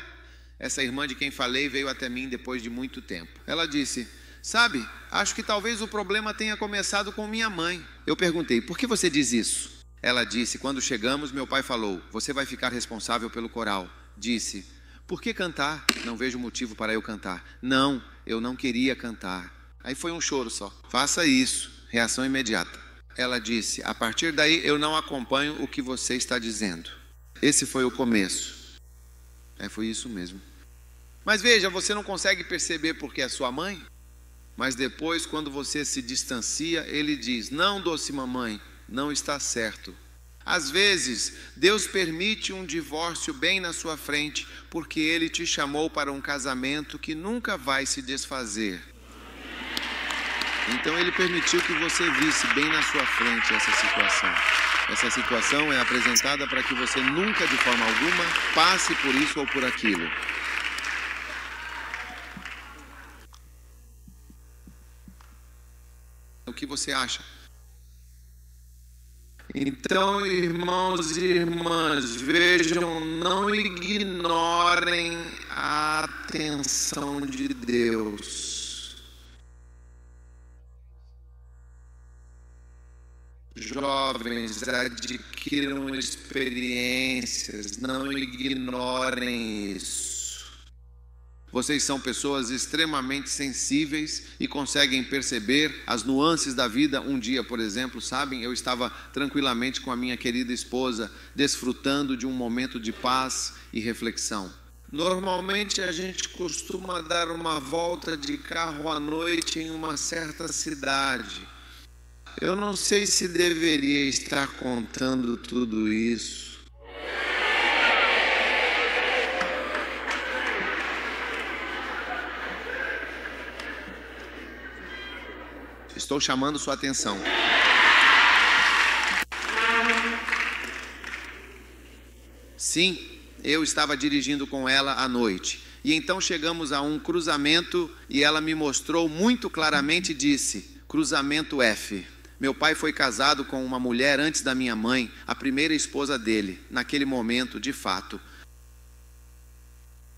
essa irmã de quem falei veio até mim depois de muito tempo. Ela disse, sabe, acho que talvez o problema tenha começado com minha mãe. Eu perguntei, por que você diz isso? Ela disse, quando chegamos, meu pai falou, você vai ficar responsável pelo coral. Disse, por que cantar? Não vejo motivo para eu cantar. Não, eu não queria cantar. Aí foi um choro só. Faça isso, reação imediata. Ela disse, a partir daí eu não acompanho o que você está dizendo. Esse foi o começo. Foi isso mesmo. Mas veja, você não consegue perceber porque é sua mãe? Mas depois, quando você se distancia, ele diz, não, doce mamãe, não está certo. Às vezes, Deus permite um divórcio bem na sua frente, porque Ele te chamou para um casamento que nunca vai se desfazer. Então Ele permitiu que você visse bem na sua frente essa situação. Essa situação é apresentada para que você nunca, de forma alguma, passe por isso ou por aquilo. O que você acha? Então, irmãos e irmãs, vejam, não ignorem a atenção de Deus. Jovens, adquiram experiências, não ignorem isso. Vocês são pessoas extremamente sensíveis e conseguem perceber as nuances da vida. Um dia, por exemplo, sabem, eu estava tranquilamente com a minha querida esposa, desfrutando de um momento de paz e reflexão. Normalmente a gente costuma dar uma volta de carro à noite em uma certa cidade. Eu não sei se deveria estar contando tudo isso. Estou chamando sua atenção. Sim, eu estava dirigindo com ela à noite. E então chegamos a um cruzamento e ela me mostrou muito claramente e disse: cruzamento F. Meu pai foi casado com uma mulher antes da minha mãe, a primeira esposa dele, naquele momento, de fato.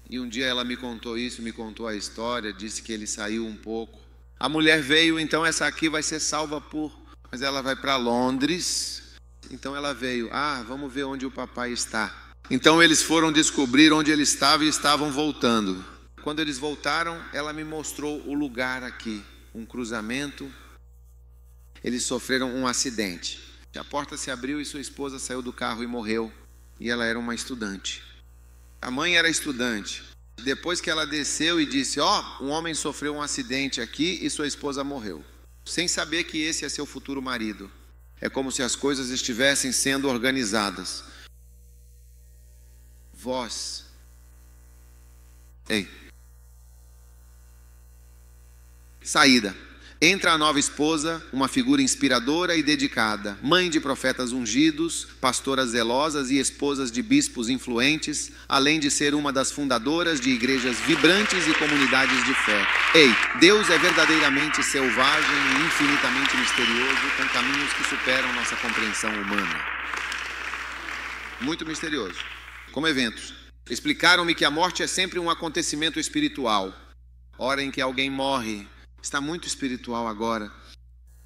E um dia ela me contou isso, me contou a história, disse que ele saiu um pouco. A mulher veio, então essa aqui vai ser salva mas ela vai para Londres. Então ela veio, vamos ver onde o papai está. Então eles foram descobrir onde ele estava e estavam voltando. Quando eles voltaram, ela me mostrou o lugar aqui, um cruzamento. Eles sofreram um acidente. A porta se abriu e sua esposa saiu do carro e morreu. E ela era uma estudante. A mãe era estudante. Depois que ela desceu e disse: um homem sofreu um acidente aqui e sua esposa morreu. Sem saber que esse é seu futuro marido. É como se as coisas estivessem sendo organizadas. Vós. Ei. Saída. Entra a nova esposa, uma figura inspiradora e dedicada, mãe de profetas ungidos, pastoras zelosas e esposas de bispos influentes, além de ser uma das fundadoras de igrejas vibrantes e comunidades de fé. Ei, Deus é verdadeiramente selvagem e infinitamente misterioso, com caminhos que superam nossa compreensão humana. Muito misterioso. Como eventos. Explicaram-me que a morte é sempre um acontecimento espiritual. Hora em que alguém morre. Está muito espiritual agora.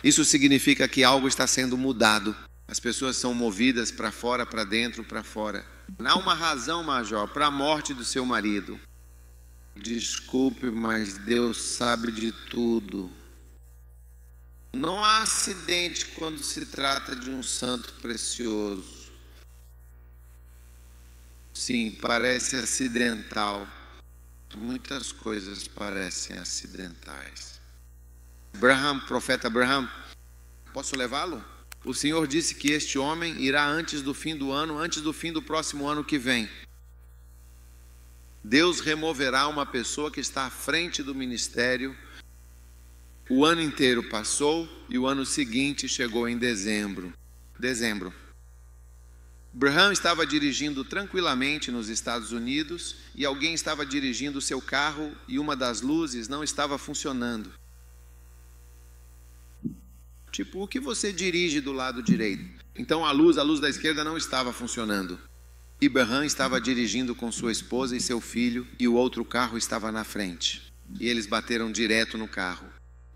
Isso significa que algo está sendo mudado. As pessoas são movidas para fora, para dentro, para fora. Há uma razão, Major, para a morte do seu marido. Desculpe, mas Deus sabe de tudo. Não há acidente quando se trata de um santo precioso. Sim, parece acidental. Muitas coisas parecem acidentais. Profeta Abraham, posso levá-lo? O Senhor disse que este homem irá antes do fim do ano, antes do fim do próximo ano que vem. Deus removerá uma pessoa que está à frente do ministério. O ano inteiro passou e o ano seguinte chegou em dezembro. Abraham estava dirigindo tranquilamente nos Estados Unidos e alguém estava dirigindo o seu carro e uma das luzes não estava funcionando. Tipo, o que você dirige do lado direito? Então a luz da esquerda não estava funcionando. E Abraham estava dirigindo com sua esposa e seu filho e o outro carro estava na frente. E eles bateram direto no carro.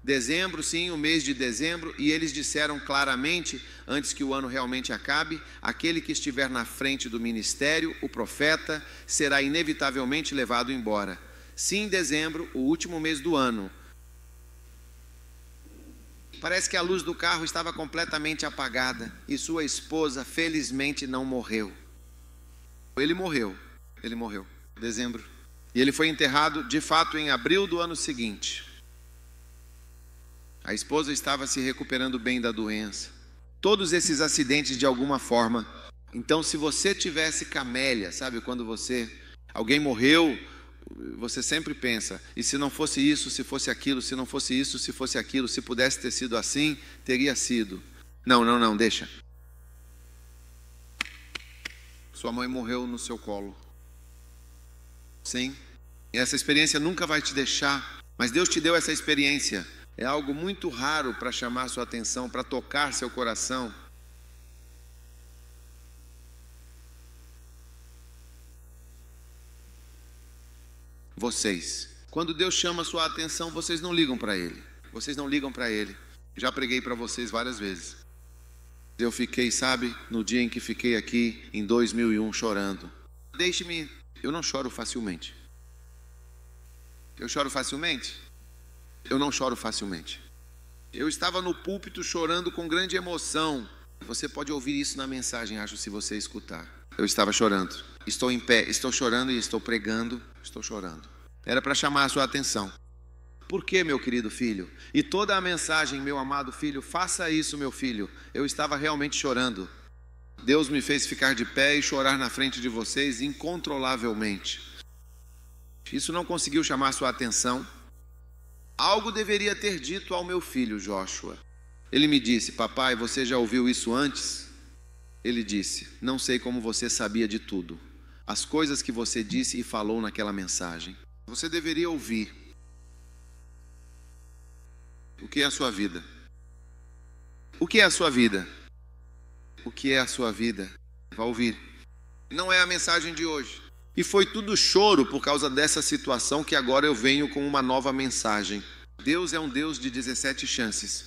Dezembro, sim, o mês de dezembro, e eles disseram claramente, antes que o ano realmente acabe, aquele que estiver na frente do ministério, o profeta, será inevitavelmente levado embora. Sim, dezembro, o último mês do ano. Parece que a luz do carro estava completamente apagada e sua esposa, felizmente, não morreu. Ele morreu, dezembro. E ele foi enterrado, de fato, em abril do ano seguinte. A esposa estava se recuperando bem da doença. Todos esses acidentes de alguma forma. Então, se você tivesse camélia, sabe, quando alguém morreu, você sempre pensa, e se não fosse isso, se fosse aquilo, se não fosse isso, se fosse aquilo, se pudesse ter sido assim, teria sido. Não, deixa. Sua mãe morreu no seu colo. Sim. E essa experiência nunca vai te deixar, mas Deus te deu essa experiência. É algo muito raro para chamar sua atenção, para tocar seu coração. Vocês, quando Deus chama sua atenção, vocês não ligam para Ele. Já preguei para vocês várias vezes. Eu fiquei, no dia em que fiquei aqui em 2001 chorando. Eu não choro facilmente. Eu choro facilmente? Eu não choro facilmente. Eu estava no púlpito chorando com grande emoção. Você pode ouvir isso na mensagem, acho, se você escutar. Eu estava chorando. Estou em pé, estou chorando e estou pregando. Estou chorando. Era para chamar a sua atenção. Por que, meu querido filho? E toda a mensagem, meu amado filho, faça isso, meu filho. Eu estava realmente chorando. Deus me fez ficar de pé e chorar na frente de vocês incontrolavelmente. Isso não conseguiu chamar sua atenção. Algo deveria ter dito ao meu filho Joshua. Ele me disse: papai, você já ouviu isso antes? Ele disse: não sei como você sabia de tudo. As coisas que você disse e falou naquela mensagem. Você deveria ouvir. O que é a sua vida? O que é a sua vida? O que é a sua vida? Vá ouvir. Não é a mensagem de hoje. E foi tudo choro por causa dessa situação que agora eu venho com uma nova mensagem. Deus é um Deus de 17 chances.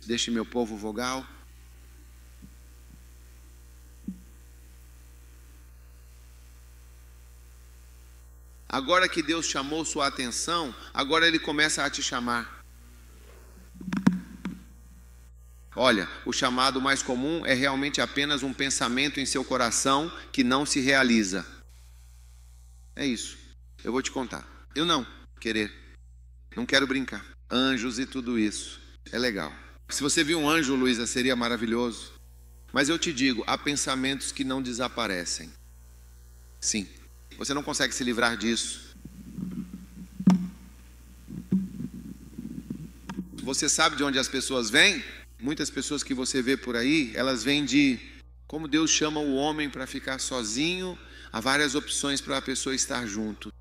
Deixe meu povo vogal. Agora que Deus chamou sua atenção, agora Ele começa a te chamar. Olha, o chamado mais comum é realmente apenas um pensamento em seu coração que não se realiza. É isso. Eu vou te contar. Eu não querer. Não quero brincar. Anjos e tudo isso. É legal. Se você viu um anjo, Luísa, seria maravilhoso. Mas eu te digo, há pensamentos que não desaparecem. Sim. Você não consegue se livrar disso. Você sabe de onde as pessoas vêm? Muitas pessoas que você vê por aí, elas vêm de como Deus chama o homem para ficar sozinho. Há várias opções para a pessoa estar junto.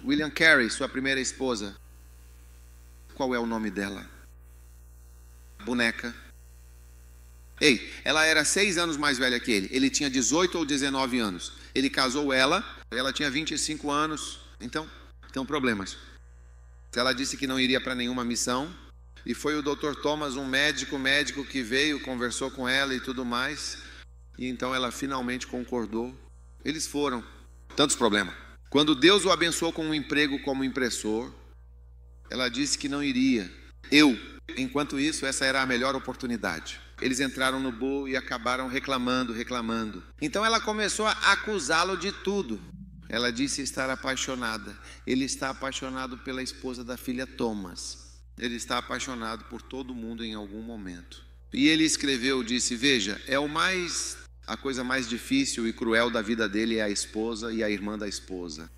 William Carey, sua primeira esposa. Qual é o nome dela? Boneca. Ei, ela era 6 anos mais velha que ele. Ele tinha 18 ou 19 anos. Ele casou ela tinha 25 anos. Então problemas. Ela disse que não iria para nenhuma missão. E foi o Dr. Thomas, um médico que veio, conversou com ela e tudo mais. E então ela finalmente concordou. Eles foram. Tantos problemas. Quando Deus o abençoou com um emprego como impressor, ela disse que não iria. Enquanto isso, essa era a melhor oportunidade. Eles entraram no bolo e acabaram reclamando. Então ela começou a acusá-lo de tudo. Ela disse estar apaixonada. Ele está apaixonado pela esposa da filha Thomas. Ele está apaixonado por todo mundo em algum momento. E ele escreveu, disse: veja, a coisa mais difícil e cruel da vida dele é a esposa e a irmã da esposa.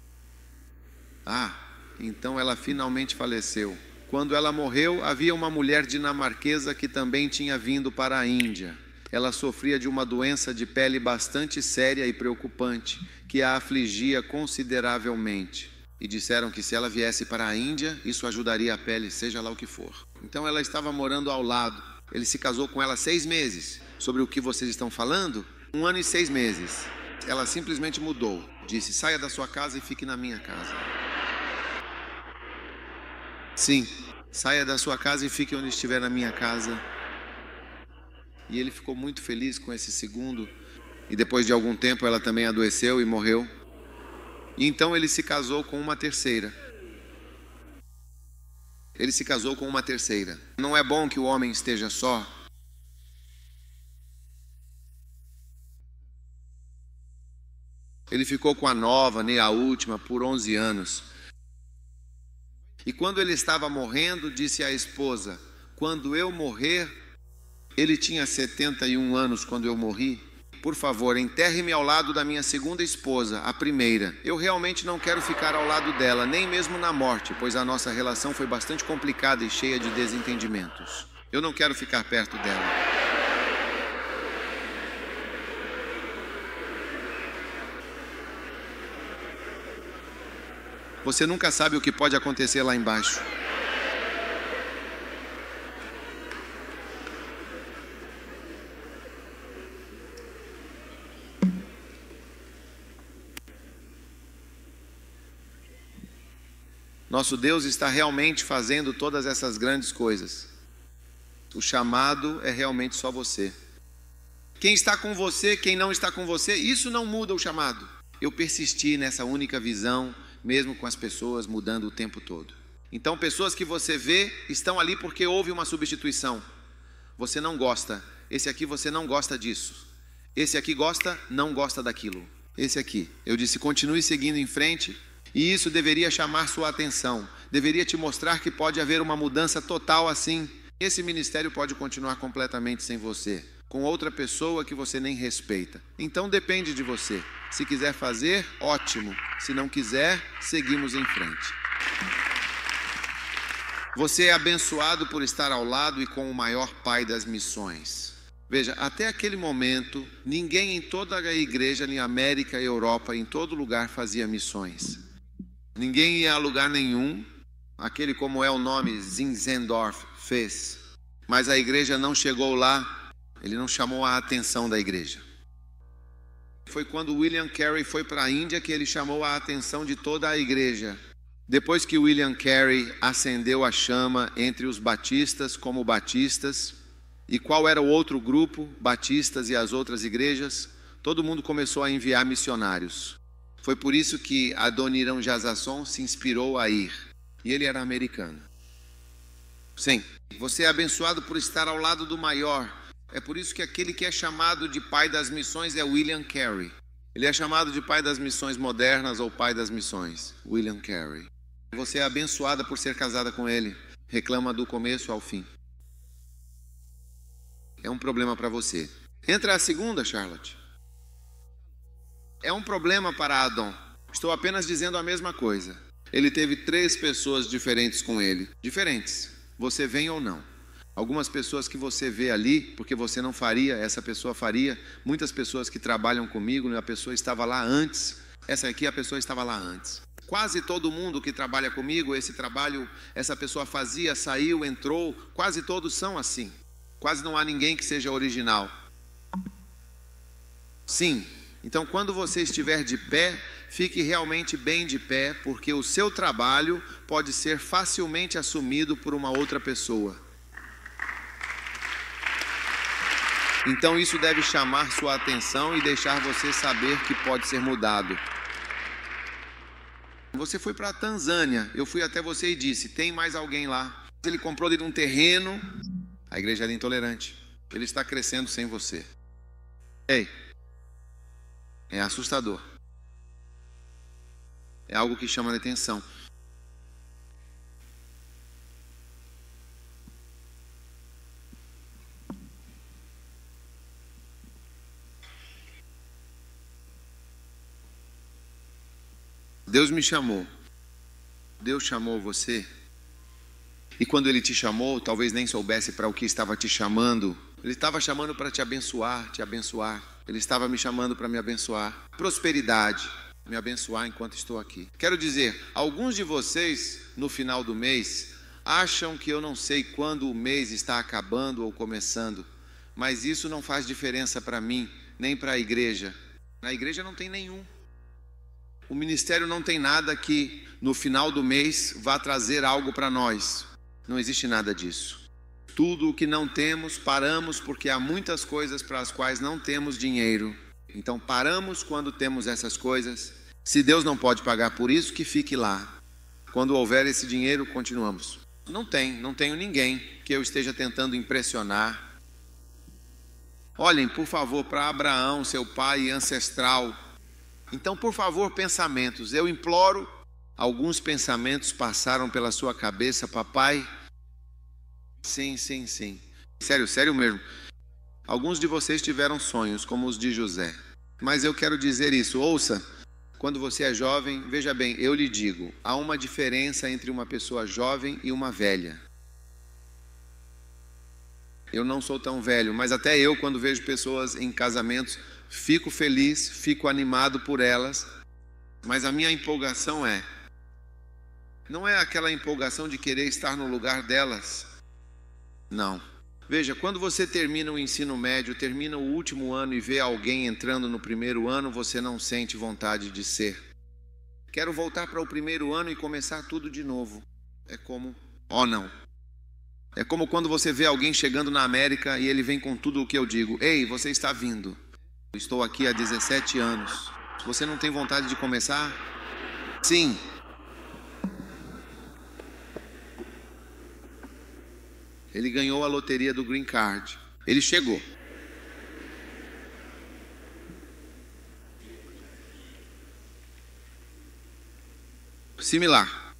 Então ela finalmente faleceu. Quando ela morreu, havia uma mulher dinamarquesa que também tinha vindo para a Índia. Ela sofria de uma doença de pele bastante séria e preocupante, que a afligia consideravelmente. E disseram que se ela viesse para a Índia, isso ajudaria a pele, seja lá o que for. Então ela estava morando ao lado. Ele se casou com ela 6 meses. Sobre o que vocês estão falando? 1 ano e 6 meses. Ela simplesmente mudou. Disse: saia da sua casa e fique na minha casa. Sim, saia da sua casa e fique onde estiver na minha casa. E ele ficou muito feliz com esse segundo. E depois de algum tempo ela também adoeceu e morreu. E então ele se casou com uma terceira. Não é bom que o homem esteja só? Ele ficou com a nova, nem a última, por 11 anos. E quando ele estava morrendo, disse à esposa: quando eu morrer, ele tinha 71 anos quando eu morri, por favor, enterre-me ao lado da minha segunda esposa, a primeira. Eu realmente não quero ficar ao lado dela, nem mesmo na morte, pois a nossa relação foi bastante complicada e cheia de desentendimentos. Eu não quero ficar perto dela. Você nunca sabe o que pode acontecer lá embaixo. Nosso Deus está realmente fazendo todas essas grandes coisas. O chamado é realmente só você. Quem está com você, quem não está com você, isso não muda o chamado. Eu persisti nessa única visão, mesmo com as pessoas mudando o tempo todo. Então, pessoas que você vê estão ali porque houve uma substituição. Você não gosta. Esse aqui você não gosta disso. Esse aqui gosta, não gosta daquilo. Esse aqui. Eu disse, continue seguindo em frente. E isso deveria chamar sua atenção. Deveria te mostrar que pode haver uma mudança total assim. Esse ministério pode continuar completamente sem você. com outra pessoa que você nem respeita. Então depende de você. Se quiser fazer, ótimo. Se não quiser, seguimos em frente. Você é abençoado por estar ao lado e com o maior pai das missões. Veja, até aquele momento, ninguém em toda a igreja, em América, Europa, em todo lugar fazia missões. Ninguém ia a lugar nenhum. Aquele, como é o nome, Zinzendorf, fez. Mas a igreja não chegou lá, ele não chamou a atenção da igreja. Foi quando William Carey foi para a Índia que ele chamou a atenção de toda a igreja. Depois que William Carey acendeu a chama entre os batistas como batistas, e qual era o outro grupo, batistas e as outras igrejas, todo mundo começou a enviar missionários. Foi por isso que Adoniram Jazasson se inspirou a ir. E ele era americano. Sim, você é abençoado por estar ao lado do maior. É por isso que aquele que é chamado de pai das missões é William Carey. Ele é chamado de pai das missões modernas ou pai das missões, William Carey. Você é abençoada por ser casada com ele. Reclama do começo ao fim. É um problema para você. Entra a segunda, Charlotte. É um problema para Adão. Estou apenas dizendo a mesma coisa. Ele teve 3 pessoas diferentes com ele. Diferentes. Você vem ou não. Algumas pessoas que você vê ali, porque você não faria, essa pessoa faria. Muitas pessoas que trabalham comigo, a pessoa estava lá antes. Essa aqui, a pessoa estava lá antes. Quase todo mundo que trabalha comigo, esse trabalho, essa pessoa fazia, saiu, entrou. Quase todos são assim. Quase não há ninguém que seja original. Sim. Então, quando você estiver de pé, fique realmente bem de pé, porque o seu trabalho pode ser facilmente assumido por uma outra pessoa. Então, isso deve chamar sua atenção e deixar você saber que pode ser mudado. Você foi para a Tanzânia, eu fui até você e disse, tem mais alguém lá. Ele comprou de um terreno, a igreja era intolerante. Ele está crescendo sem você. Ei. É assustador. É algo que chama a atenção. Deus me chamou. Deus chamou você. E quando Ele te chamou, talvez nem soubesse para o que estava te chamando. Ele estava chamando para te abençoar, te abençoar. Ele estava me chamando para me abençoar. Prosperidade, me abençoar enquanto estou aqui. Quero dizer, alguns de vocês, no final do mês, acham que eu não sei quando o mês está acabando ou começando. Mas isso não faz diferença para mim, nem para a igreja. Na igreja não tem nenhum. O ministério não tem nada que no final do mês vá trazer algo para nós. Não existe nada disso. Tudo o que não temos, paramos porque há muitas coisas para as quais não temos dinheiro. Então paramos quando temos essas coisas. Se Deus não pode pagar por isso, que fique lá. Quando houver esse dinheiro, continuamos. Não tenho ninguém que eu esteja tentando impressionar. Olhem, por favor, para Abraão, seu pai ancestral. Então, por favor, pensamentos. Eu imploro, alguns pensamentos passaram pela sua cabeça, papai. Sim. Sério mesmo. Alguns de vocês tiveram sonhos, como os de José. Mas eu quero dizer isso, ouça. Quando você é jovem, veja bem, eu lhe digo, há uma diferença entre uma pessoa jovem e uma velha. Eu não sou tão velho, mas até eu, quando vejo pessoas em casamentos, fico feliz, fico animado por elas, mas a minha empolgação não é aquela empolgação de querer estar no lugar delas. Não. Veja, quando você termina o ensino médio, termina o último ano e vê alguém entrando no primeiro ano, você não sente vontade de ser. Quero voltar para o primeiro ano e começar tudo de novo. É como, não. É como quando você vê alguém chegando na América e ele vem com tudo o que eu digo. Ei, você está vindo. Estou aqui há 17 anos. Você não tem vontade de começar? Sim. Ele ganhou a loteria do Green Card. Ele chegou. Similar.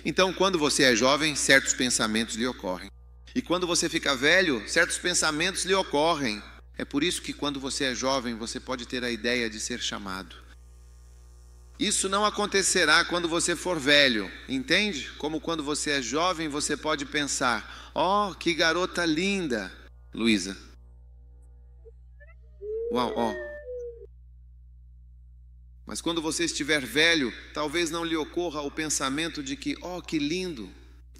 Então, quando você é jovem, certos pensamentos lhe ocorrem. E quando você fica velho, certos pensamentos lhe ocorrem. É por isso que quando você é jovem, você pode ter a ideia de ser chamado. Isso não acontecerá quando você for velho, entende? Como quando você é jovem, você pode pensar: oh, que garota linda, Luísa. Uau, ó. Mas quando você estiver velho, talvez não lhe ocorra o pensamento de que, oh, que lindo,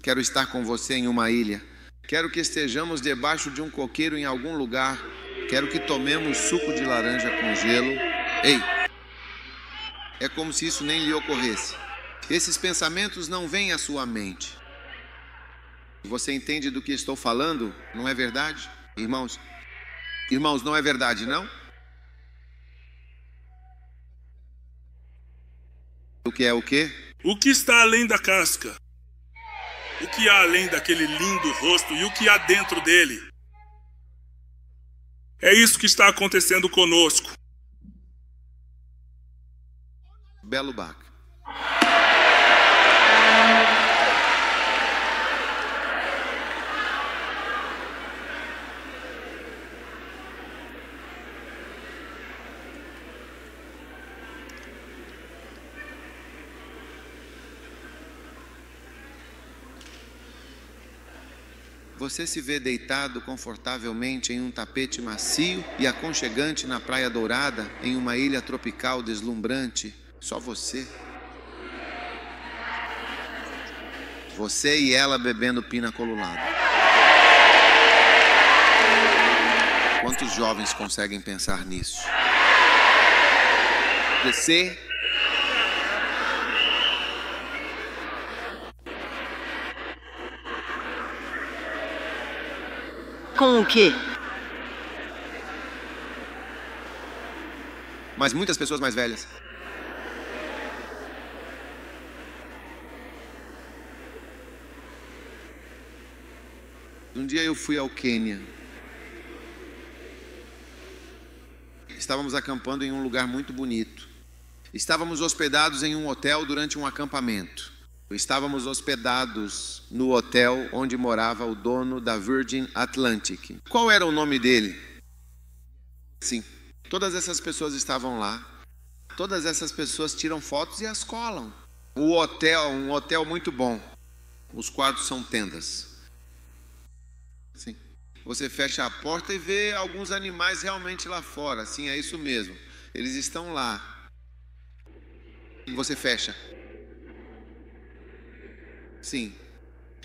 quero estar com você em uma ilha. Quero que estejamos debaixo de um coqueiro em algum lugar. Quero que tomemos suco de laranja com gelo. Ei, é como se isso nem lhe ocorresse. Esses pensamentos não vêm à sua mente. Você entende do que estou falando? Não é verdade? Irmãos, não é verdade, não? O que é o quê? O que está além da casca? O que há além daquele lindo rosto e o que há dentro dele? É isso que está acontecendo conosco. Belo Bach. Você se vê deitado confortavelmente em um tapete macio e aconchegante na Praia Dourada, em uma ilha tropical deslumbrante, só você. Você e ela bebendo pina colada. Quantos jovens conseguem pensar nisso? Você com o quê? Mas muitas pessoas mais velhas. Um dia eu fui ao Quênia. Estávamos acampando em um lugar muito bonito. Estávamos hospedados em um hotel durante um acampamento. Estávamos hospedados no hotel onde morava o dono da Virgin Atlantic. Qual era o nome dele? Sim, todas essas pessoas estavam lá. Todas essas pessoas tiram fotos e as colam. O hotel, um hotel muito bom. Os quartos são tendas. Sim. Você fecha a porta e vê alguns animais realmente lá fora. Sim, é isso mesmo. Eles estão lá. E você fecha. Sim.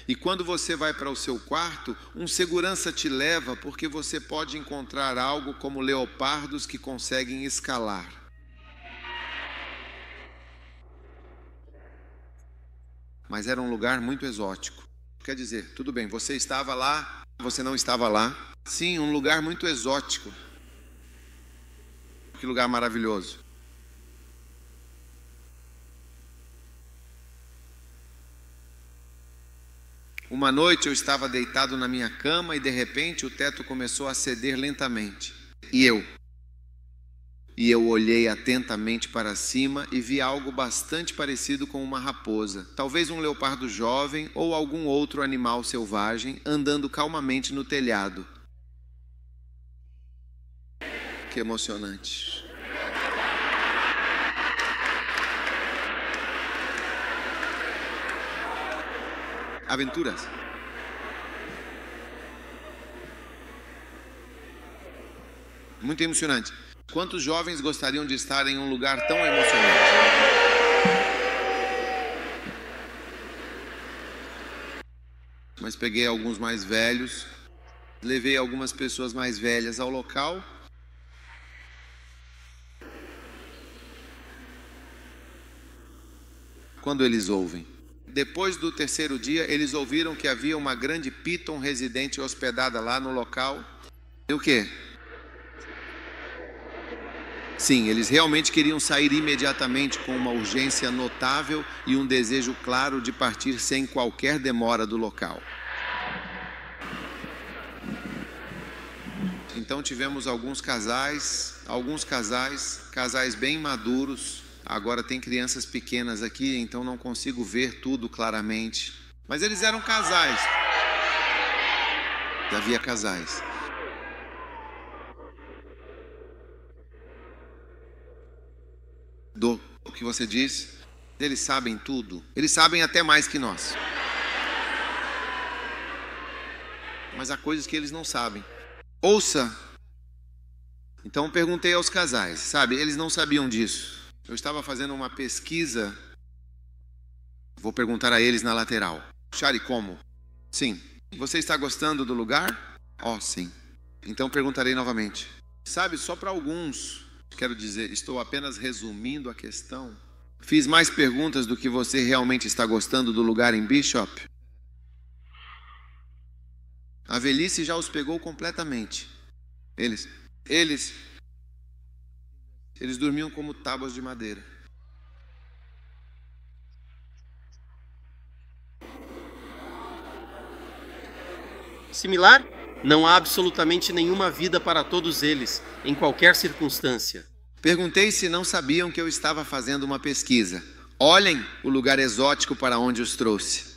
E quando você vai para o seu quarto, um segurança te leva porque você pode encontrar algo como leopardos que conseguem escalar. Mas era um lugar muito exótico. Quer dizer, tudo bem, você estava lá, você não estava lá. Sim, um lugar muito exótico. Que lugar maravilhoso. Uma noite eu estava deitado na minha cama e de repente o teto começou a ceder lentamente. E eu olhei atentamente para cima e vi algo bastante parecido com uma raposa, talvez um leopardo jovem ou algum outro animal selvagem andando calmamente no telhado. Que emocionante. Aventuras. Muito emocionante. Quantos jovens gostariam de estar em um lugar tão emocionante? Mas peguei alguns mais velhos, levei algumas pessoas mais velhas ao local. Quando eles ouvem? Depois do terceiro dia, eles ouviram que havia uma grande Python residente hospedada lá no local. E o quê? Sim, eles realmente queriam sair imediatamente com uma urgência notável e um desejo claro de partir sem qualquer demora do local. Então tivemos alguns casais bem maduros. Agora tem crianças pequenas aqui, então não consigo ver tudo claramente. Mas eles eram casais. Havia casais. O que você diz, eles sabem tudo. Eles sabem até mais que nós. Mas há coisas que eles não sabem. Ouça. Então eu perguntei aos casais, sabe, eles não sabiam disso. Eu estava fazendo uma pesquisa. Vou perguntar a eles na lateral. Shari, como? Sim. Você está gostando do lugar? Oh, sim. Então perguntarei novamente. Sabe, só para alguns, quero dizer, estou apenas resumindo a questão. Fiz mais perguntas do que você realmente está gostando do lugar em Bishop. A velhice já os pegou completamente. Eles dormiam como tábuas de madeira. Similar? Não há absolutamente nenhuma vida para todos eles, em qualquer circunstância. Perguntei se não sabiam que eu estava fazendo uma pesquisa. Olhem o lugar exótico para onde os trouxe.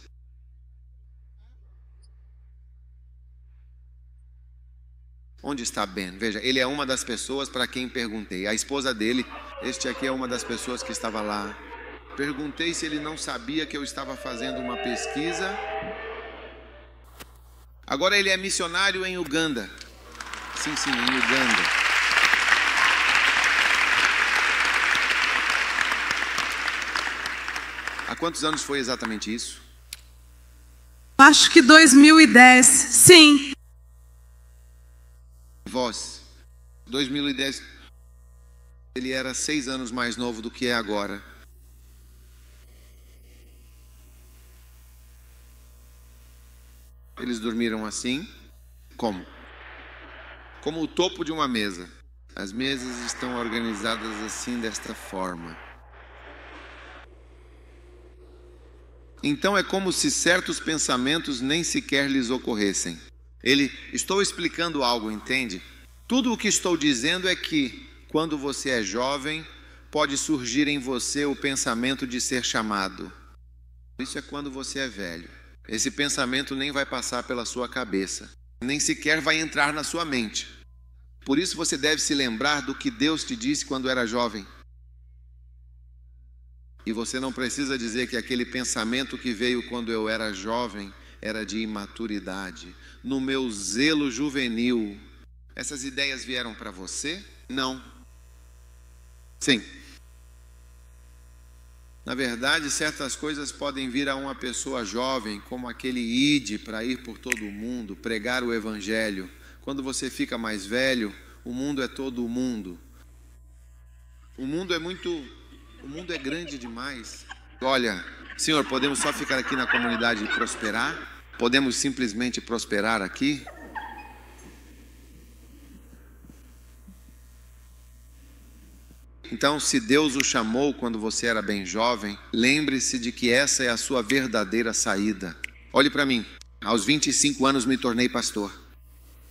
Onde está Ben? Veja, ele é uma das pessoas para quem perguntei. A esposa dele, este aqui é uma das pessoas que estava lá. Perguntei se ele não sabia que eu estava fazendo uma pesquisa. Agora ele é missionário em Uganda. Sim, em Uganda. Há quantos anos foi exatamente isso? Acho que 2010, sim. Voz, 2010, ele era 6 anos mais novo do que é agora. Eles dormiram assim, como? Como o topo de uma mesa. As mesas estão organizadas assim, desta forma. Então é como se certos pensamentos nem sequer lhes ocorressem. Estou explicando algo, entende? Tudo o que estou dizendo é que, quando você é jovem, pode surgir em você o pensamento de ser chamado. Isso é quando você é velho. Esse pensamento nem vai passar pela sua cabeça, nem sequer vai entrar na sua mente. Por isso você deve se lembrar do que Deus te disse quando era jovem. E você não precisa dizer que aquele pensamento que veio quando eu era jovem era de imaturidade. No meu zelo juvenil, essas ideias vieram para você? Não. Sim. Na verdade, certas coisas podem vir a uma pessoa jovem, como aquele ide para ir por todo o mundo, pregar o evangelho. Quando você fica mais velho, o mundo é todo o mundo. O mundo é grande demais. Olha, Senhor, podemos só ficar aqui na comunidade e prosperar? Podemos simplesmente prosperar aqui? Então, se Deus o chamou quando você era bem jovem, lembre-se de que essa é a sua verdadeira saída. Olhe para mim, aos 25 anos me tornei pastor.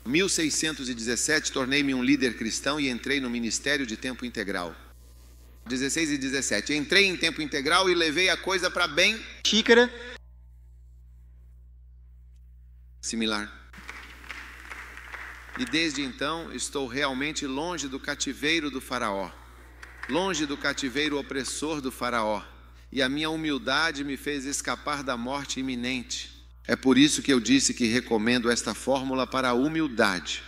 Em 1617, tornei-me um líder cristão e entrei no ministério de tempo integral. 16 e 17, entrei em tempo integral e levei a coisa para bem Xícara. Similar. E desde então estou realmente longe do cativeiro do faraó, longe do cativeiro opressor do faraó, e a minha humildade me fez escapar da morte iminente. É por isso que eu disse que recomendo esta fórmula para a humildade.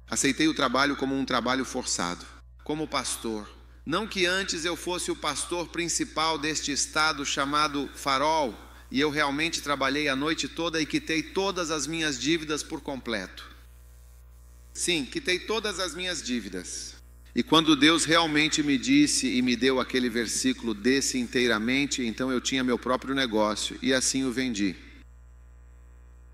Aceitei o trabalho como um trabalho forçado, como pastor. Não que antes eu fosse o pastor principal deste estado chamado Farol, e eu realmente trabalhei a noite toda e quitei todas as minhas dívidas por completo. Sim, quitei todas as minhas dívidas. E quando Deus realmente me disse e me deu aquele versículo, desse inteiramente, então eu tinha meu próprio negócio e assim o vendi.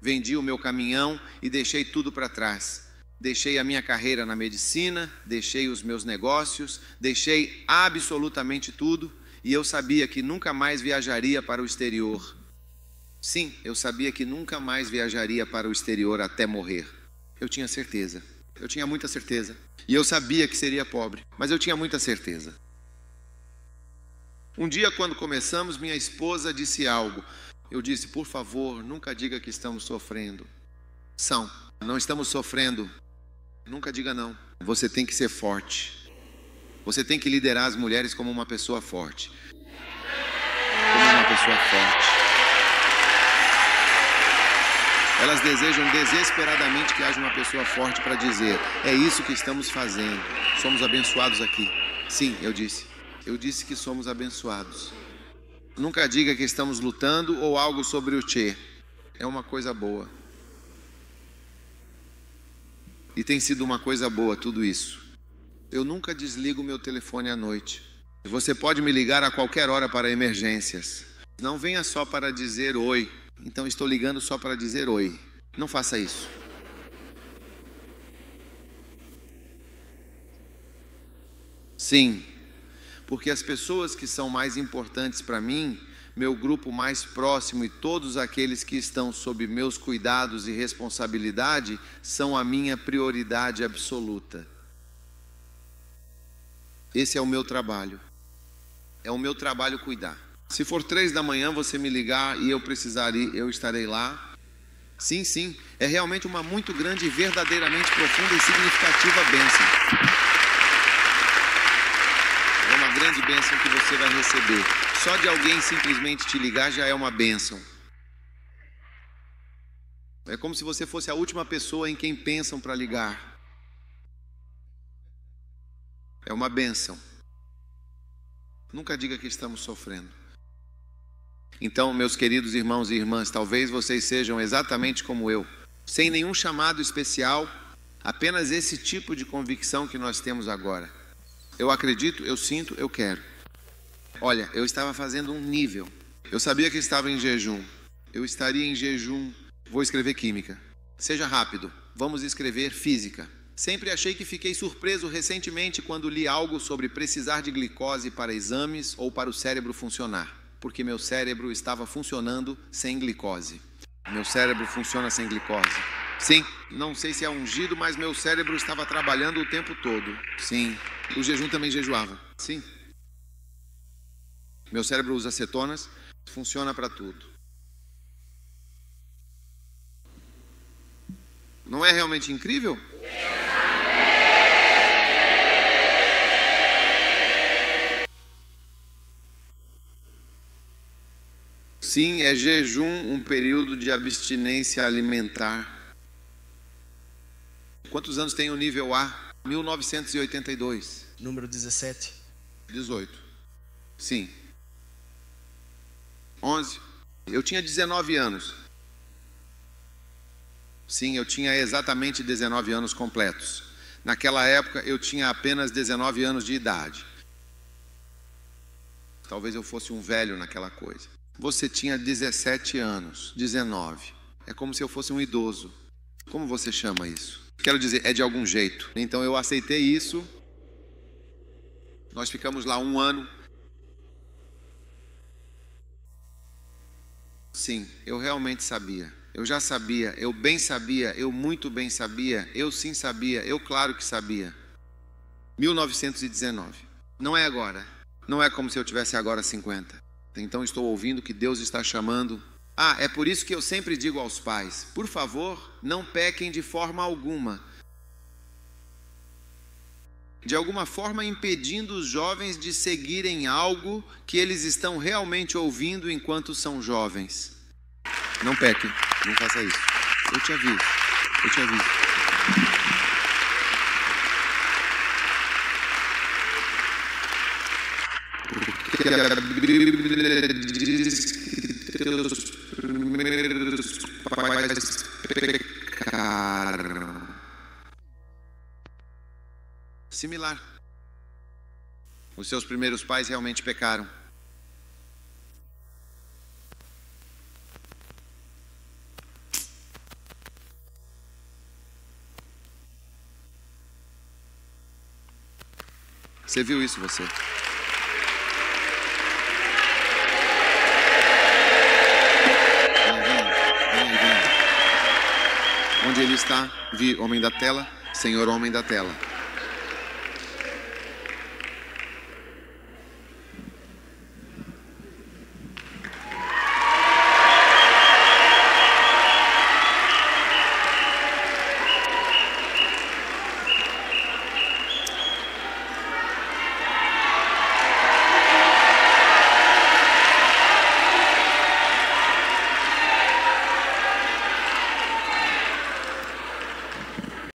Vendi o meu caminhão e deixei tudo para trás. Deixei a minha carreira na medicina, deixei os meus negócios, deixei absolutamente tudo e eu sabia que nunca mais viajaria para o exterior. Sim, eu sabia que nunca mais viajaria para o exterior até morrer. Eu tinha certeza. Eu tinha muita certeza. E eu sabia que seria pobre, mas eu tinha muita certeza. Um dia, quando começamos, minha esposa disse algo. Eu disse, por favor, nunca diga que estamos sofrendo. Não estamos sofrendo. Nunca diga não. Você tem que ser forte. Você tem que liderar as mulheres como uma pessoa forte. Como uma pessoa forte. Elas desejam desesperadamente que haja uma pessoa forte para dizer: é isso que estamos fazendo. Somos abençoados aqui. Sim, eu disse. Eu disse que somos abençoados. Nunca diga que estamos lutando ou algo sobre o Che. É uma coisa boa. E tem sido uma coisa boa tudo isso. Eu nunca desligo meu telefone à noite. Você pode me ligar a qualquer hora para emergências. Não venha só para dizer oi. Então estou ligando só para dizer oi. Não faça isso. Sim, porque as pessoas que são mais importantes para mim, meu grupo mais próximo e todos aqueles que estão sob meus cuidados e responsabilidade são a minha prioridade absoluta. Esse é o meu trabalho. É o meu trabalho cuidar. Se for 3 da manhã você me ligar e eu precisar ir, eu estarei lá. Sim, sim, é realmente uma muito grande e verdadeiramente profunda e significativa bênção. É uma grande bênção que você vai receber. Só de alguém simplesmente te ligar já é uma bênção. É como se você fosse a última pessoa em quem pensam para ligar. É uma bênção. Nunca diga que estamos sofrendo. Então, meus queridos irmãos e irmãs, talvez vocês sejam exatamente como eu, sem nenhum chamado especial, apenas esse tipo de convicção que nós temos agora. Eu acredito, eu sinto, eu quero. Olha, eu estava fazendo um nível. Eu sabia que estava em jejum. Eu estaria em jejum. Vou escrever química. Seja rápido. Vamos escrever física. Sempre achei que fiquei surpreso recentemente quando li algo sobre precisar de glicose para exames ou para o cérebro funcionar. Porque meu cérebro estava funcionando sem glicose. Meu cérebro funciona sem glicose. Sim, não sei se é ungido, mas meu cérebro estava trabalhando o tempo todo. Sim, o jejum também jejuava. Sim. Meu cérebro usa cetonas, funciona para tudo. Não é realmente incrível? Sim, é jejum, um período de abstinência alimentar. Quantos anos tem o nível A? 1982. Número 17. 18. Sim. 11. Eu tinha 19 anos. Sim, eu tinha exatamente 19 anos completos. Naquela época eu tinha apenas 19 anos de idade. Talvez eu fosse um velho naquela coisa. Você tinha 17 anos, 19. É como se eu fosse um idoso. Como você chama isso? Quero dizer, é de algum jeito. Então eu aceitei isso. Nós ficamos lá 1 ano. Sim, eu realmente sabia. Eu já sabia, eu bem sabia, eu muito bem sabia, eu sim sabia, eu claro que sabia. 1919. Não é agora. Não é como se eu tivesse agora 50. Então estou ouvindo que Deus está chamando. É por isso que eu sempre digo aos pais: por favor, não pequem de forma alguma. De alguma forma impedindo os jovens de seguirem algo que eles estão realmente ouvindo enquanto são jovens. Não pequem, não faça isso. Eu te aviso, eu te aviso. Porque a Bíblia diz que teus primeiros pais pecaram. Similar. Os seus primeiros pais realmente pecaram. Você viu isso, você? Vem. Onde ele está? Vi, homem da tela. Senhor, homem da tela.